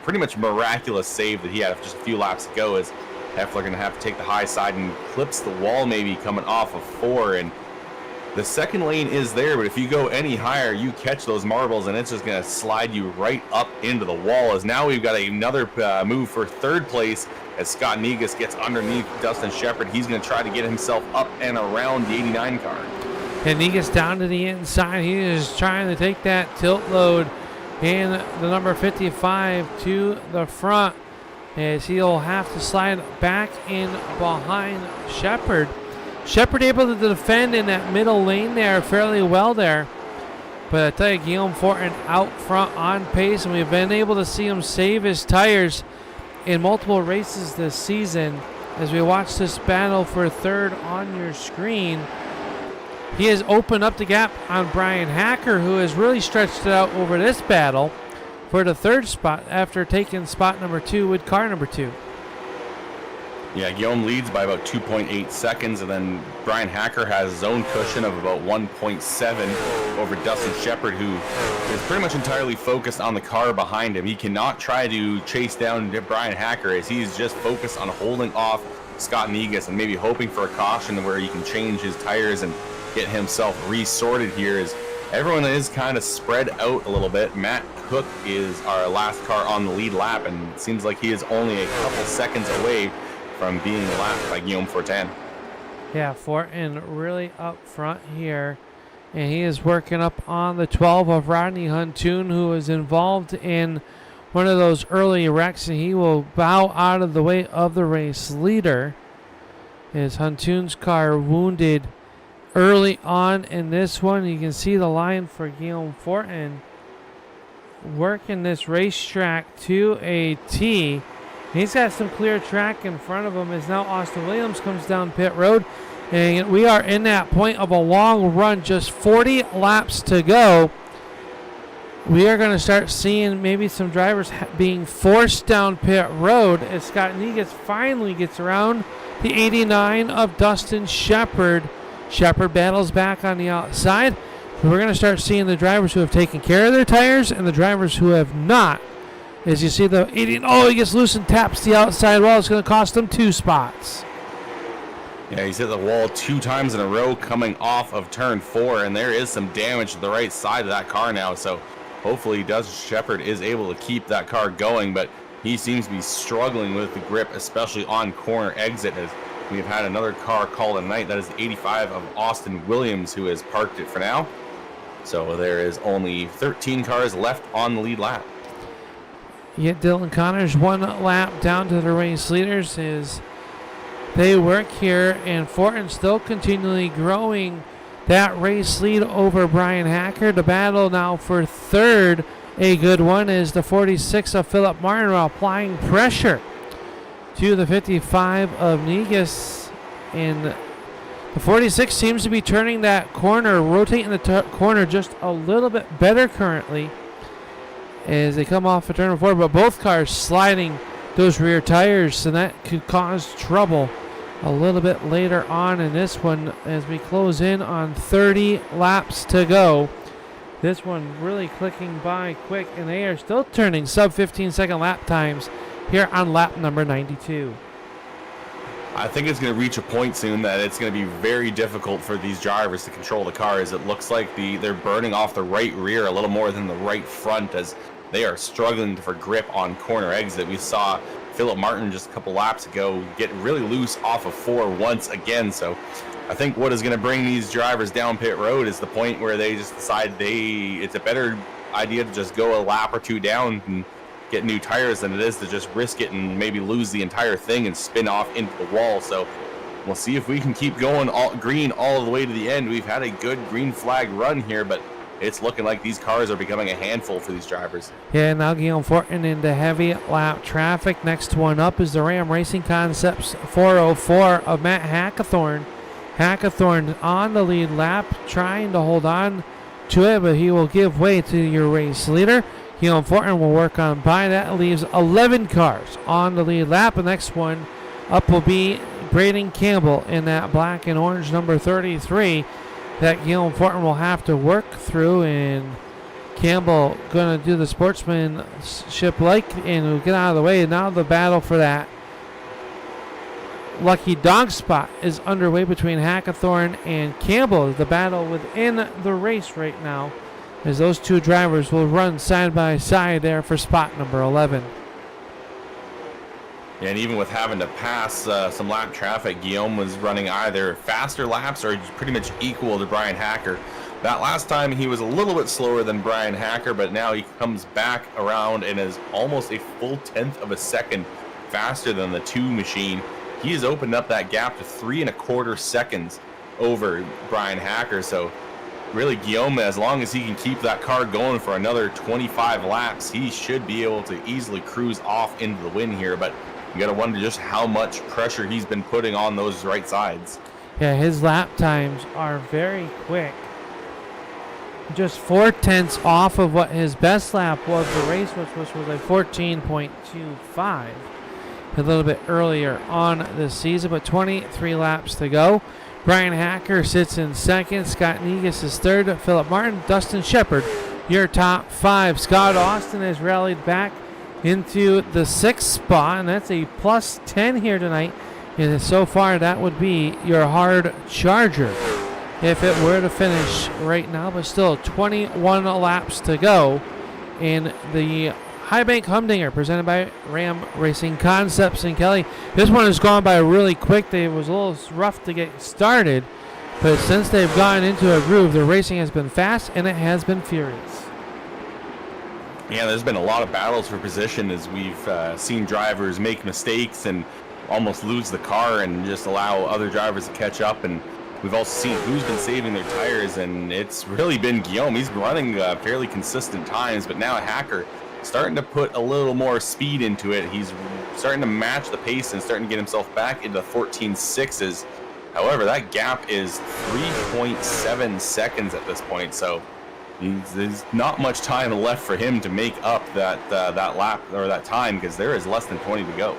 pretty much miraculous save that he had just a few laps ago, as Heffler going to have to take the high side and clips the wall maybe coming off of 4. And the second lane is there, but if you go any higher, you catch those marbles and it's just going to slide you right up into the wall. As now we've got another move for third place as Scott Negus gets underneath Dustin Shepard. He's going to try to get himself up and around the 89 car. And he gets down to the inside. He is trying to take that tilt load and the number 55 to the front as he'll have to slide back in behind Shepard. Shepard able to defend in that middle lane there fairly well there. But I tell you, Guillaume Fortin out front on pace, and we've been able to see him save his tires in multiple races this season. As we watch this battle for third on your screen, he has opened up the gap on Bryan Hacker, who has really stretched it out over this battle for the third spot after taking spot number 2 with car number 2. Yeah, Guillaume leads by about 2.8 seconds, and then Bryan Hacker has his own cushion of about 1.7 over Dustin Shepard, who is pretty much entirely focused on the car behind him. He cannot try to chase down Bryan Hacker, as he's just focused on holding off Scott Negus and maybe hoping for a caution where he can change his tires and get himself resorted here. As everyone is kind of spread out a little bit. Matt Cook is our last car on the lead lap, and it seems like he is only a couple seconds away from being lapped by Guillaume Fortin. Yeah, Fortin really up front here, and he is working up on the 12 of Rodney Huntoon, who is involved in one of those early wrecks, and he will bow out of the way of the race leader. As Huntoon's car wounded early on in this one. You can see the line for Guillaume Fortin working this racetrack to a T. He's got some clear track in front of him as now Austin Williams comes down pit road. And we are in that point of a long run, just 40 laps to go. We are going to start seeing maybe some drivers being forced down pit road as Scott Negus finally gets around the 89 of Dustin Shepard. Shepard battles back on the outside. We're going to start seeing the drivers who have taken care of their tires and the drivers who have not. As you see the 80, he gets loose and taps the outside wall. It's going to cost him 2 spots. Yeah, he's hit the wall 2 times in a row coming off of turn 4, and there is some damage to the right side of that car now. So hopefully Dustin Shepard is able to keep that car going, but he seems to be struggling with the grip, especially on corner exit, as we've had another car called a night. That is the 85 of Austin Williams, who has parked it for now. So there is only 13 cars left on the lead lap. Yet Dylan Connors 1 lap down to the race leaders as they work here, and Fortin still continually growing that race lead over Bryan Hacker. The battle now for third, a good one, is the 46 of Philip Martin applying pressure to the 55 of Negus. And the 46 seems to be turning that corner, rotating the corner just a little bit better currently as they come off of turn 4, but both cars sliding those rear tires, and that could cause trouble a little bit later on in this one as we close in on 30 laps to go. This one really clicking by quick, and they are still turning sub 15-second lap times here on lap number 92. I think it's going to reach a point soon that it's going to be very difficult for these drivers to control the cars. It looks like they're burning off the right rear a little more than the right front as they are struggling for grip on corner exit. We saw Philip Martin just a couple laps ago get really loose off of 4 once again. So I think what is going to bring these drivers down pit road is the point where they just decide it's a better idea to just go a lap or 2 down and get new tires than it is to just risk it and maybe lose the entire thing and spin off into the wall. So we'll see if we can keep going green all the way to the end. We've had a good green flag run here, but it's looking like these cars are becoming a handful for these drivers. Yeah, now Guillaume Fortin into heavy lap traffic. Next one up is the Ram Racing Concepts 404 of Matt Hackathorn. Hackathorn on the lead lap, trying to hold on to it, but he will give way to your race leader. Guillaume Fortin will work on by. That leaves 11 cars on the lead lap. The next one up will be Braiden Campbell in that black and orange number 33 that Guillaume Fortin will have to work through. And Campbell going to do the sportsmanship and will get out of the way. And now the battle for that lucky dog spot is underway between Hackathorn and Campbell. The battle within the race right now, as those two drivers will run side by side there for spot number 11. Yeah, and even with having to pass some lap traffic, Guillaume was running either faster laps or pretty much equal to Bryan Hacker. That last time he was a little bit slower than Bryan Hacker, but now he comes back around and is almost a full 1/10 of a second faster than the 2 machine. He has opened up that gap to 3¼ seconds over Bryan Hacker. So really, Guillaume, as long as he can keep that car going for another 25 laps, he should be able to easily cruise off into the win here. But you got to wonder just how much pressure he's been putting on those right sides. Yeah, his lap times are very quick. Just 4/10 off of what his best lap was the race, which was a 14.25 a little bit earlier on this season, but 23 laps to go. Bryan Hacker sits in second. Scott Negus is third. Philip Martin, Dustin Shepard, your top 5. Scott Austin has rallied back into the 6th spot, and that's a plus 10 here tonight. And so far, that would be your hard charger if it were to finish right now, but still 21 laps to go in the Highbank Humdinger presented by Ram Racing Concepts. And Kelly, this one has gone by really quick. It was a little rough to get started, but since they've gotten into a groove, the racing has been fast and it has been furious. Yeah, there's been a lot of battles for position as we've seen drivers make mistakes and almost lose the car and just allow other drivers to catch up. And we've also seen who's been saving their tires, and it's really been Guillaume. He's been running fairly consistent times, but now Hacker starting to put a little more speed into it. He's starting to match the pace and starting to get himself back into 14.6s. However, that gap is 3.7 seconds at this point, so there's not much time left for him to make up that lap or that time, because there is less than 20 to go.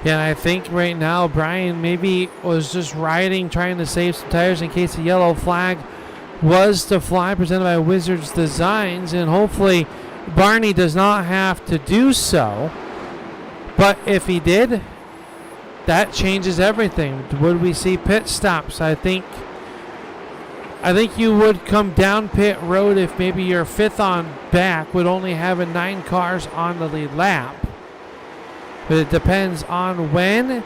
Yeah, I think right now Bryan maybe was just riding, trying to save some tires in case the yellow flag was to fly, presented by Wizards Designs, and hopefully Barney does not have to do so. But if he did, that changes everything. Would we see pit stops? I think you would come down pit road if maybe your 5th on back would only have 9 cars on the lead lap. But it depends on when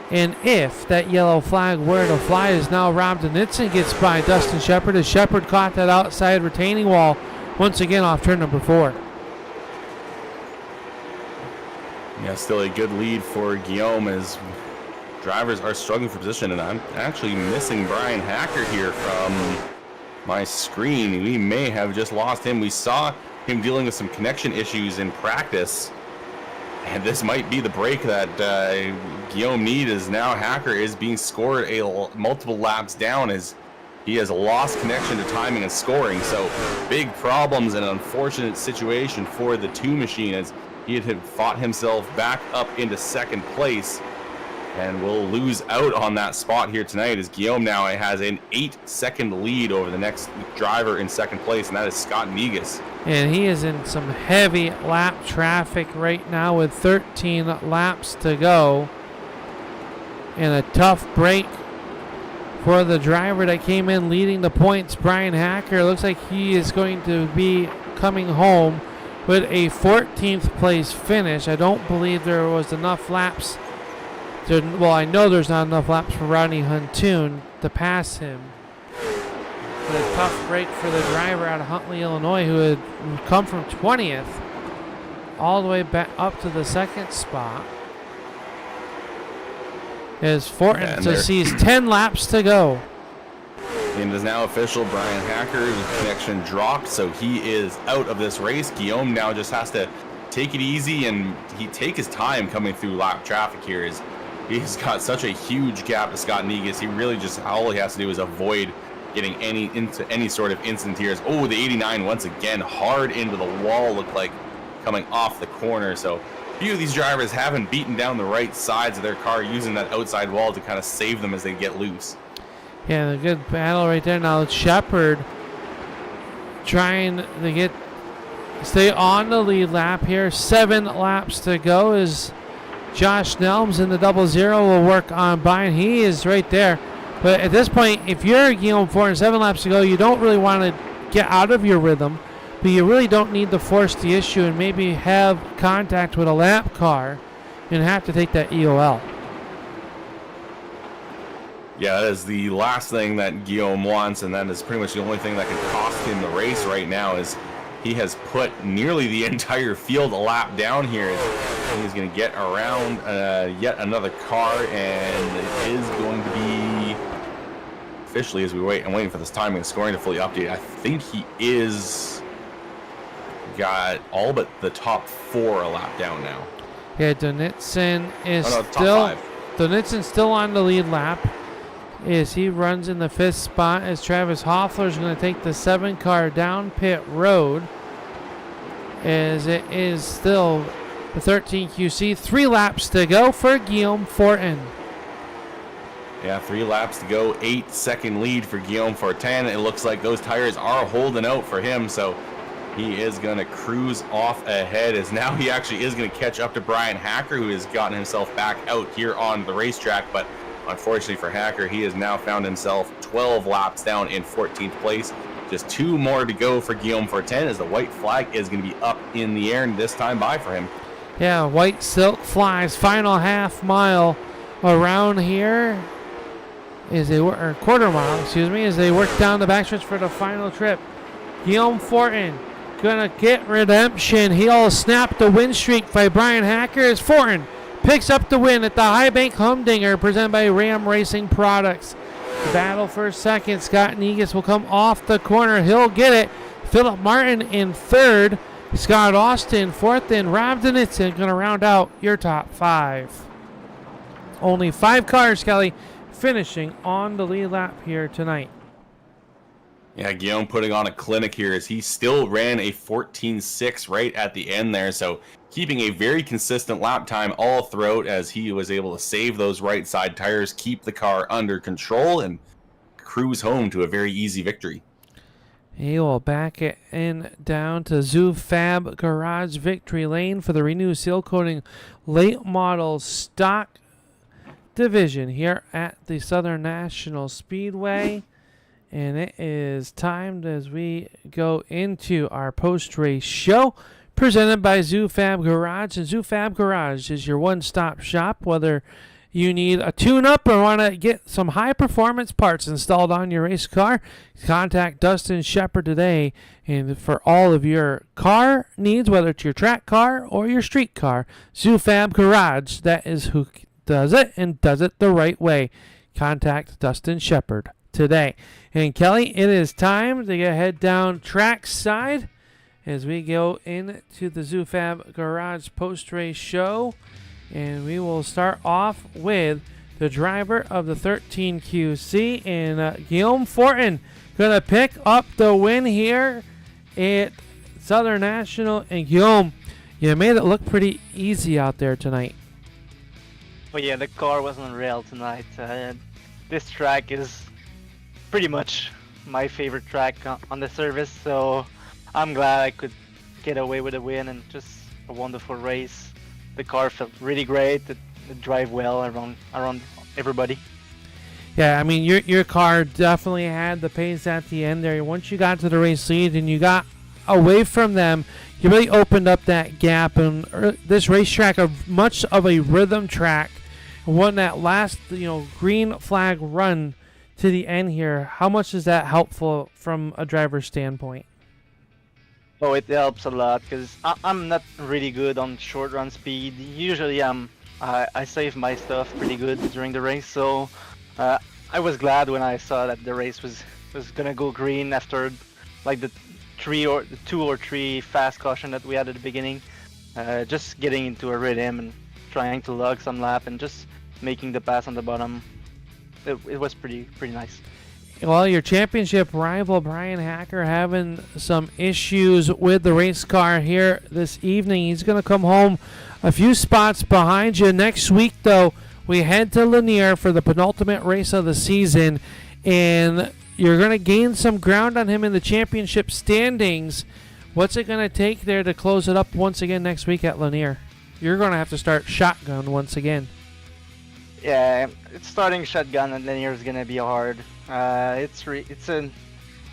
and if that yellow flag were to fly. As now Rob Donitzen gets by Dustin Shepard, as Shepard caught that outside retaining wall once again off turn number 4. Yeah, still a good lead for Guillaume as drivers are struggling for position, and I'm actually missing Bryan Hacker here from my screen. We may have just lost him. We saw him dealing with some connection issues in practice, and this might be the break that Guillaume needs, as now Hacker is being scored multiple laps down as he has lost connection to timing and scoring. So big problems and an unfortunate situation for the 2 machine, as he had fought himself back up into 2nd place and will lose out on that spot here tonight, as Guillaume now has an 8-second lead over the next driver in 2nd place, and that is Scott Negus. And he is in some heavy lap traffic right now with 13 laps to go. And a tough break for the driver that came in leading the points, Bryan Hacker. Looks like he is going to be coming home with a 14th place finish. I don't believe there was enough laps. Well, I know there's not enough laps for Rodney Huntoon to pass him. But a tough break for the driver out of Huntley, Illinois, who had come from 20th all the way back up to the second spot. As Fortin sees 10 laps to go. And it is now official. Bryan Hacker's connection dropped, so he is out of this race. Guillaume now just has to take it easy, and he take his time coming through lap traffic here. He's got such a huge gap to Scott Negus. He really just, all he has to do is avoid getting into any sort of instant tears. Oh, the 89 once again hard into the wall, looked like coming off the corner. So few of these drivers haven't beaten down the right sides of their car using that outside wall to kind of save them as they get loose. Yeah, a good battle right there. Now Shepard trying to stay on the lead lap here. 7 laps to go as Josh Nelms in the 00 will work on Bryan. He is right there. But at this point, if you're Guillaume Fortin, 7 laps to go, you don't really want to get out of your rhythm, but you really don't need to force the issue and maybe have contact with a lap car and have to take that EOL. Yeah, that is the last thing that Guillaume wants, and that is pretty much the only thing that can cost him the race right now. Is he has put nearly the entire field a lap down here. He's going to get around yet another car, and it is going to be officially, as we wait and waiting for this timing and scoring to fully update. I think he is got all but the top 4 a lap down now. Yeah, Donitzen is top 5. Donitzen's still on the lead lap as he runs in the 5th spot as Travis Hoffler is going to take the 7 car down pit road as it is still the 13 QC. 3 laps to go for Guillaume Fortin. Yeah, 3 laps to go, 8-second lead for Guillaume Fortin. It looks like those tires are holding out for him, so he is going to cruise off ahead as now he actually is going to catch up to Bryan Hacker, who has gotten himself back out here on the racetrack. But unfortunately for Hacker, he has now found himself 12 laps down in 14th place. Just 2 more to go for Guillaume Fortin as the white flag is going to be up in the air, and this time by for him. Yeah, white silk flies, final half mile around here. Or quarter mile, excuse me, as they work down the backstretch for the final trip. Guillaume Fortin gonna get redemption. He'll snap the win streak by Bryan Hacker as Fortin picks up the win at the Highbank Humdinger presented by Ram Racing Products. The battle for second. Scott Negus will come off the corner. He'll get it. Philip Martin in 3rd. Scott Austin 4th, and Rob Donitzen gonna round out your top 5. Only 5 cars, Kelly, finishing on the lead lap here tonight. Yeah, Guillaume putting on a clinic here as he still ran a 14.6 right at the end there. So keeping a very consistent lap time all throughout as he was able to save those right side tires, keep the car under control, and cruise home to a very easy victory. He will back it in down to Zoo Fab Garage Victory Lane for the Renu Sealcoating late model stock division here at the Southern National Speedway. And it is timed as we go into our post-race show presented by Zoo Fab Garage. And Zoo Fab Garage is your one-stop shop, whether you need a tune-up or want to get some high-performance parts installed on your race car. Contact Dustin Shepard today. And for all of your car needs, whether it's your track car or your street car, Zoo Fab Garage, that is who does it and does it the right way. Contact Dustin Shepard today. And Kelly, it is time to head down track side as we go into the Zoo Fab Garage post-race show. And we will start off with the driver of the 13 QC, and Guillaume Fortin going to pick up the win here at Southern National. And Guillaume, you made it look pretty easy out there tonight. Oh yeah, the car was on rail tonight. This track is pretty much my favorite track on the service, so I'm glad I could get away with a win and just a wonderful race. The car felt really great. It drive well around everybody. Yeah, I mean, your car definitely had the pace at the end there. Once you got to the race lead and you got away from them, you really opened up that gap. And this racetrack, much of a rhythm track, won that last green flag run to the end here. How much is that helpful from a driver's standpoint? Oh, it helps a lot because I'm not really good on short run speed. Usually I save my stuff pretty good during the race, so I was glad when I saw that the race was gonna go green after like the 2 or 3 fast caution that we had at the beginning. Just getting into a rhythm and trying to log some lap and just making the pass on the bottom. It was pretty nice. Well, your championship rival Bryan Hacker having some issues with the race car here this evening. He's going to come home a few spots behind you. Next week, though, we head to Lanier for the penultimate race of the season, and you're going to gain some ground on him in the championship standings. What's it going to take there to close it up once again next week at Lanier? You're going to have to start shotgun once again. Yeah, it's starting shotgun and Lanier is gonna be hard. It's a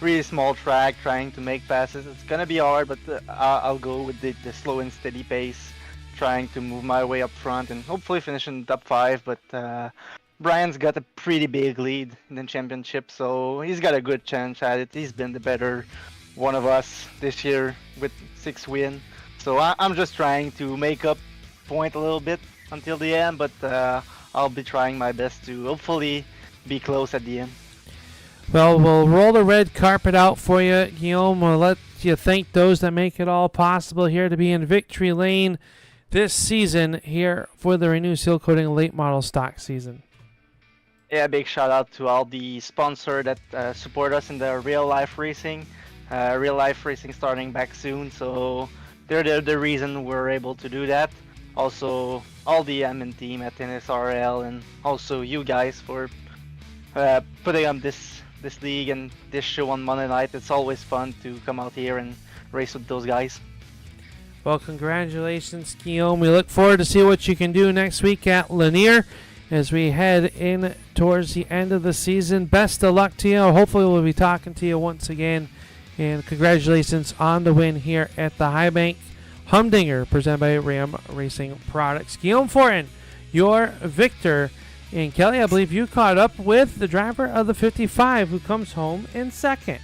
really small track, trying to make passes. It's gonna be hard, but I'll go with the slow and steady pace, trying to move my way up front and hopefully finish in the top 5. But Brian's got a pretty big lead in the championship, so he's got a good chance at it. He's been the better one of us this year with 6 wins. So I'm just trying to make up point a little bit until the end, but I'll be trying my best to hopefully be close at the end. Well, we'll roll the red carpet out for you, Guillaume. We'll let you thank those that make it all possible here to be in victory lane this season here for the Renu Sealcoating late model stock season. Yeah, big shout out to all the sponsors that support us in the real life racing. Real life racing starting back soon, so they're the reason we're able to do that. Also, all the admin team at NSRL, and also you guys for putting on this league and this show on Monday night. It's always fun to come out here and race with those guys. Well, congratulations, Guillaume. We look forward to see what you can do next week at Lanier as we head in towards the end of the season. Best of luck to you. Hopefully we'll be talking to you once again. And congratulations on the win here at the Highbank Humdinger, presented by Ram Racing Products. Guillaume Fortin, your victor. And Kelly, I believe you caught up with the driver of the 55 who comes home in second.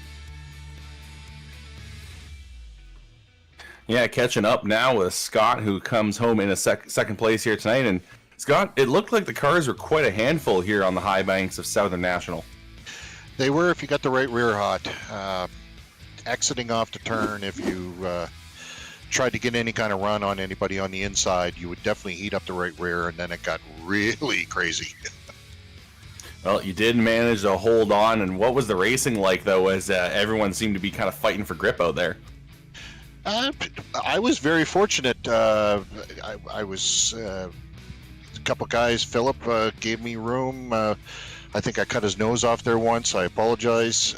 Yeah, catching up now with Scott, who comes home in a second place here tonight. And Scott, it looked like the cars were quite a handful here on the high banks of Southern National. They were, if you got the right rear hot. Exiting off the turn, if you tried to get any kind of run on anybody on the inside, you would definitely heat up the right rear, and then it got really crazy. Well, you did manage to hold on, and what was the racing like, though, as everyone seemed to be kind of fighting for grip out there? I was very fortunate. I was a couple guys. Philip gave me room. I think I cut his nose off there once. I apologize.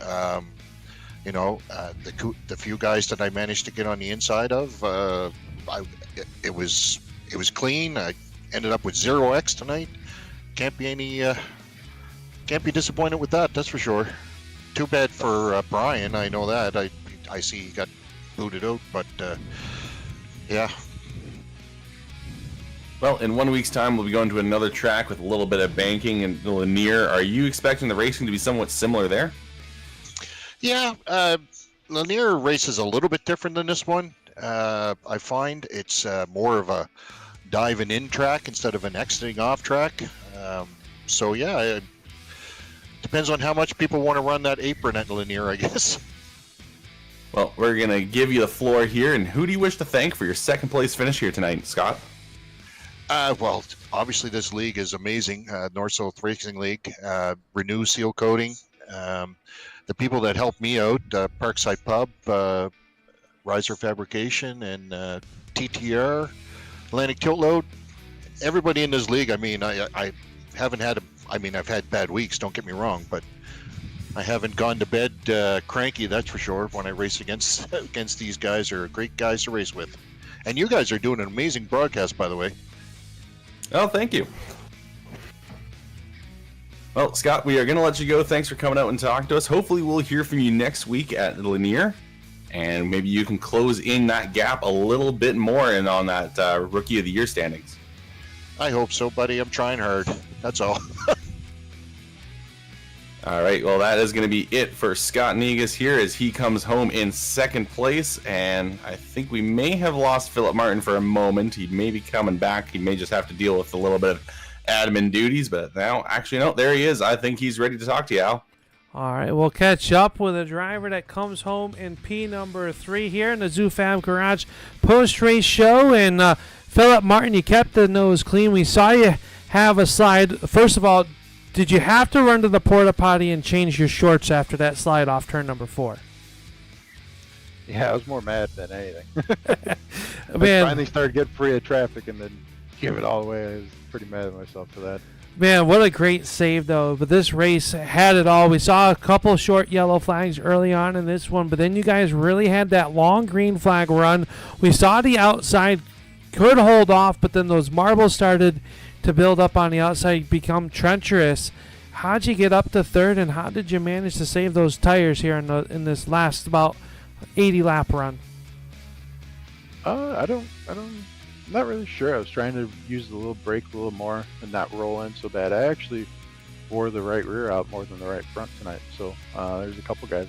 The few guys that I managed to get on the inside of, it was clean. I ended up with 0x tonight. Can't be disappointed with that. That's for sure. Too bad for Brian. I know that. I see he got booted out, but yeah. Well, in 1 week's time, we'll be going to another track with a little bit of banking in Lanier. Are you expecting the racing to be somewhat similar there? Yeah, Lanier races a little bit different than this one. I find it's more of a diving in track instead of an exiting off track. So yeah, it depends on how much people want to run that apron at Lanier, I guess. Well, we're going to give you the floor here, and who do you wish to thank for your second place finish here tonight, Scott? Well, obviously this league is amazing. North-South Racing League, Renu Sealcoating, the people that helped me out, Parkside Pub, Riser Fabrication, and TTR, Atlantic Tilt Load. Everybody in this league, I mean, I haven't had I've had bad weeks, don't get me wrong, but I haven't gone to bed cranky, that's for sure. When I race against these guys, are great guys to race with. And you guys are doing an amazing broadcast, by the way. Oh, thank you. Well, Scott, we are going to let you go. Thanks for coming out and talking to us. Hopefully, we'll hear from you next week at Lanier, and maybe you can close in that gap a little bit more and on that Rookie of the Year standings. I hope so, buddy. I'm trying hard. That's all. All right, well, that is going to be it for Scott Negus here as he comes home in second place. And I think we may have lost Philip Martin for a moment. He may be coming back. He may just have to deal with a little bit of admin duties. But now, actually, no, there he is. I think he's ready to talk to you, Al. All right, we'll catch up with a driver that comes home in P number 3 here in the ZooFam Garage post-race show. And Philip Martin, you kept the nose clean. We saw you have a slide. First of all, did you have to run to the porta potty and change your shorts after that slide off turn number 4? Yeah, I was more mad than anything. Man, I finally started getting free of traffic and then give it all away. I was pretty mad at myself for that. man, what a great save, though. But this race had it all. We saw a couple short yellow flags early on in this one, but then you guys really had that long green flag run. We saw the outside could hold off, but then those marbles started to build up on the outside, become treacherous. How'd you get up to third, and how did you manage to save those tires here in this last about 80 lap run? I'm not really sure. I was trying to use the little brake a little more and not roll in so bad. I actually wore the right rear out more than the right front tonight. So there's a couple guys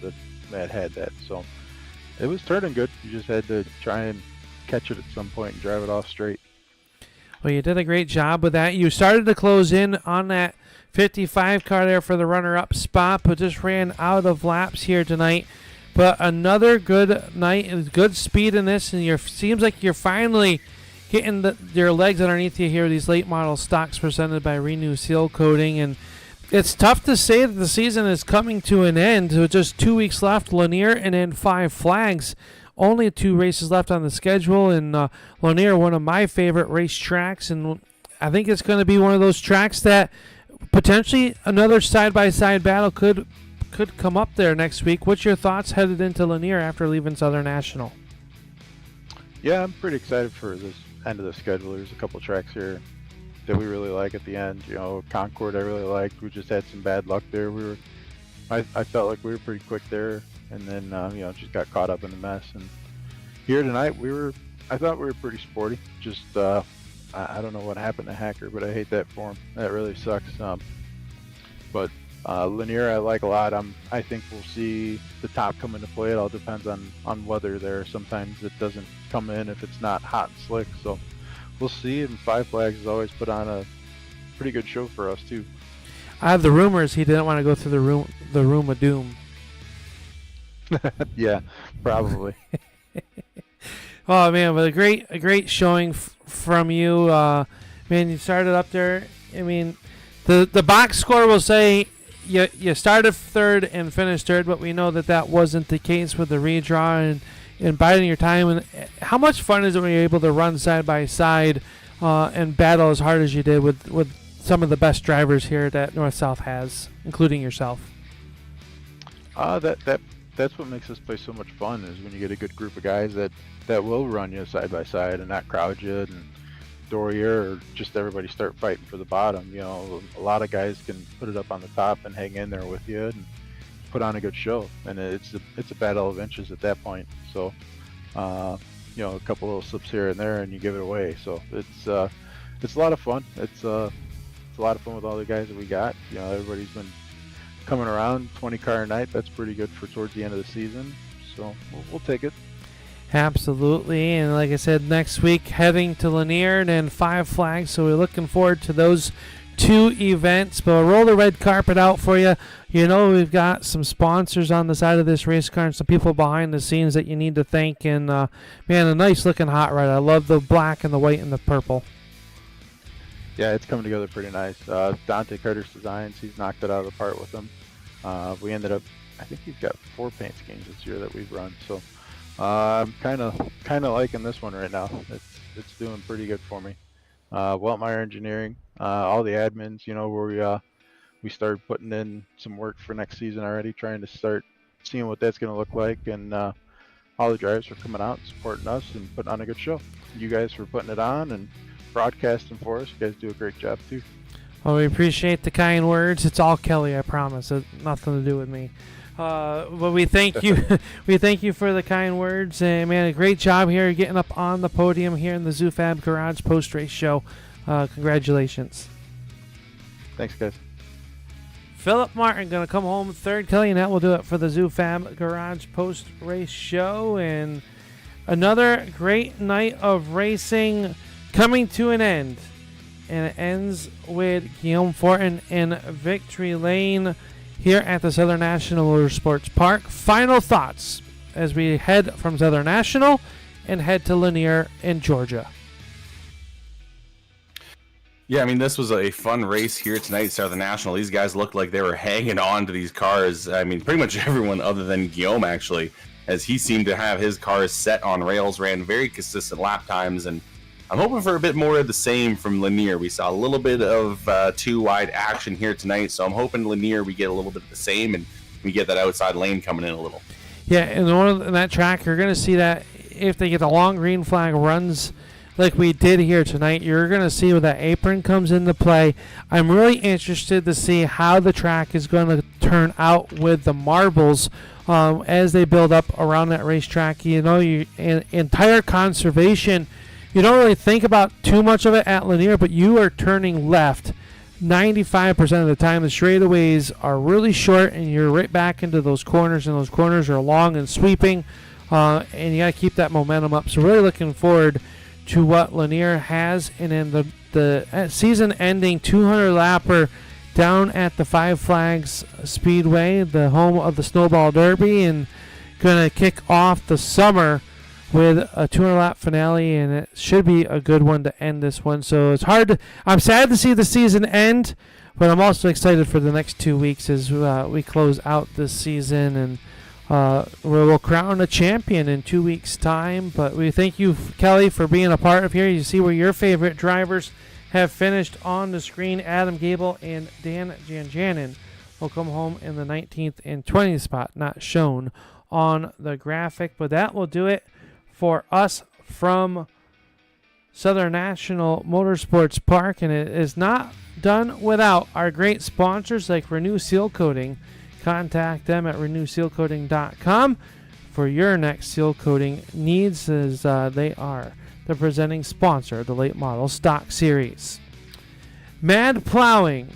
that had that. So it was turning good. You just had to try and catch it at some point and drive it off straight. Well, you did a great job with that. You started to close in on that 55 car there for the runner-up spot, but just ran out of laps here tonight. But another good night, good speed in this, and seems like you're finally getting your legs underneath you here. These late model stocks presented by Renu Sealcoating, and it's tough to say that the season is coming to an end. With just 2 weeks left, Lanier, and then 5 flags. Only 2 races left on the schedule, and Lanier, one of my favorite race tracks, and I think it's going to be one of those tracks that potentially another side-by-side battle could come up there next week. What's your thoughts headed into Lanier after leaving Southern National? Yeah, I'm pretty excited for this end of the schedule. There's a couple tracks here that we really like at the end. You know, Concord I really liked. We just had some bad luck there. I felt like we were pretty quick there, and then just got caught up in the mess. And here tonight I thought we were pretty sporty. Just I don't know what happened to Hacker, but I hate that for him. That really sucks. But Lanier I like a lot. I think we'll see the top come into play. It all depends on weather there. Sometimes it doesn't come in if it's not hot and slick. So we'll see. And 5 Flags has always put on a pretty good show for us too. I have the rumors he didn't want to go through the room of doom. Yeah, probably. Oh man, but a great showing from you. Man, you started up there. I mean, the box score will say you started third and finished third, but we know that wasn't the case with the redraw and biding your time. And how much fun is it when you're able to run side by side and battle as hard as you did with some of the best drivers here that North-South has, including yourself? That's what makes this place so much fun, is when you get a good group of guys that will run you side by side and not crowd you and door you, or just everybody start fighting for the bottom. You know, a lot of guys can put it up on the top and hang in there with you and put on a good show, and it's a battle of inches at that point. So a couple little slips here and there and you give it away. So it's a lot of fun. It's a lot of fun with all the guys that we got. You know, everybody's been coming around. 20 car a night, that's pretty good for towards the end of the season. So we'll take it. Absolutely. And like I said, next week heading to Lanier and then 5 Flags. So we're looking forward to those 2 events. But we'll roll the red carpet out for you. You know, we've got some sponsors on the side of this race car and some people behind the scenes that you need to thank. And man, a nice looking hot rod. I love the black and the white and the purple. Yeah, it's coming together pretty nice. Dante Carter's Designs, he's knocked it out of the park with them. We ended up, I think he's got 4 paint schemes this year that we've run. So I'm kind of liking this one right now. It's doing pretty good for me. Weltmeyer Engineering, all the admins, where we started putting in some work for next season already, trying to start seeing what that's going to look like. And all the drivers for coming out and supporting us and putting on a good show. You guys for putting it on and broadcasting for us. You guys do a great job too. Well, we appreciate the kind words. It's all Kelly, I promise. It's nothing to do with me. But we thank you. We thank you for the kind words. And, man, a great job here getting up on the podium here in the ZooFab Garage post-race show. Congratulations. Thanks, guys. Philip Martin going to come home third, Kelly, and that will do it for the ZooFab Garage post-race show. And another great night of racing coming to an end. And it ends with Guillaume Fortin in victory lane here at the Southern National Motorsports Park. Final thoughts as we head from Southern National and head to Lanier in Georgia. Yeah, I mean, this was a fun race here tonight at Southern National. These guys looked like they were hanging on to these cars. I mean, pretty much everyone other than Guillaume, actually, as he seemed to have his cars set on rails, ran very consistent lap times, and I'm hoping for a bit more of the same from Lanier. We saw a little bit of two-wide action here tonight, so I'm hoping Lanier we get a little bit of the same and we get that outside lane coming in a little. Yeah, and in that track, you're going to see that if they get the long green flag runs like we did here tonight, you're going to see where that apron comes into play. I'm really interested to see how the track is going to turn out with the marbles as they build up around that racetrack. You know, entire conservation, you don't really think about too much of it at Lanier, but you are turning left 95% of the time. The straightaways are really short, and you're right back into those corners, and those corners are long and sweeping, and you got to keep that momentum up. So really looking forward to what Lanier has, and then the season-ending 200-lapper down at the Five Flags Speedway, the home of the Snowball Derby, and going to kick off the summer with a 200-lap finale, and it should be a good one to end this one. So it's hard I'm sad to see the season end, but I'm also excited for the next 2 weeks as we close out this season, and we'll crown a champion in 2 weeks' time. But we thank you, Kelly, for being a part of here. You see where your favorite drivers have finished on the screen. Adam Gable and Dan Janjanin will come home in the 19th and 20th spot, not shown on the graphic. But that will do it for us from Southern National Motorsports Park, and it is not done without our great sponsors like Renu Sealcoating. Contact them at renusealcoating.com for your next seal coating needs, as they are the presenting sponsor of the late model stock series. Mad Plowing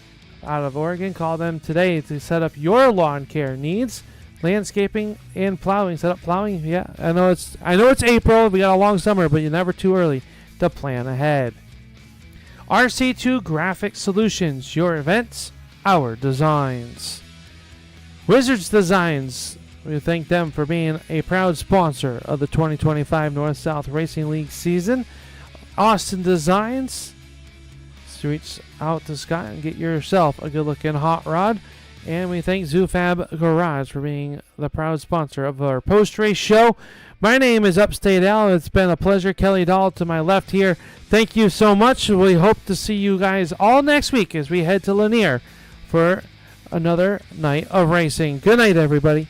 out of Oregon, call them today to set up your lawn care needs. Landscaping and plowing. Set up plowing. Yeah, I know it's April. We got a long summer, but you're never too early to plan ahead. RC2 Graphic Solutions. Your events, our designs. Wizards Designs. We thank them for being a proud sponsor of the 2025 North-South Racing League season. Austin Designs. Reach out to Scott and get yourself a good-looking hot rod. And we thank ZooFab Garage for being the proud sponsor of our post-race show. My name is Upstate Al. It's been a pleasure. Kelly Dahl to my left here. Thank you so much. We hope to see you guys all next week as we head to Lanier for another night of racing. Good night, everybody.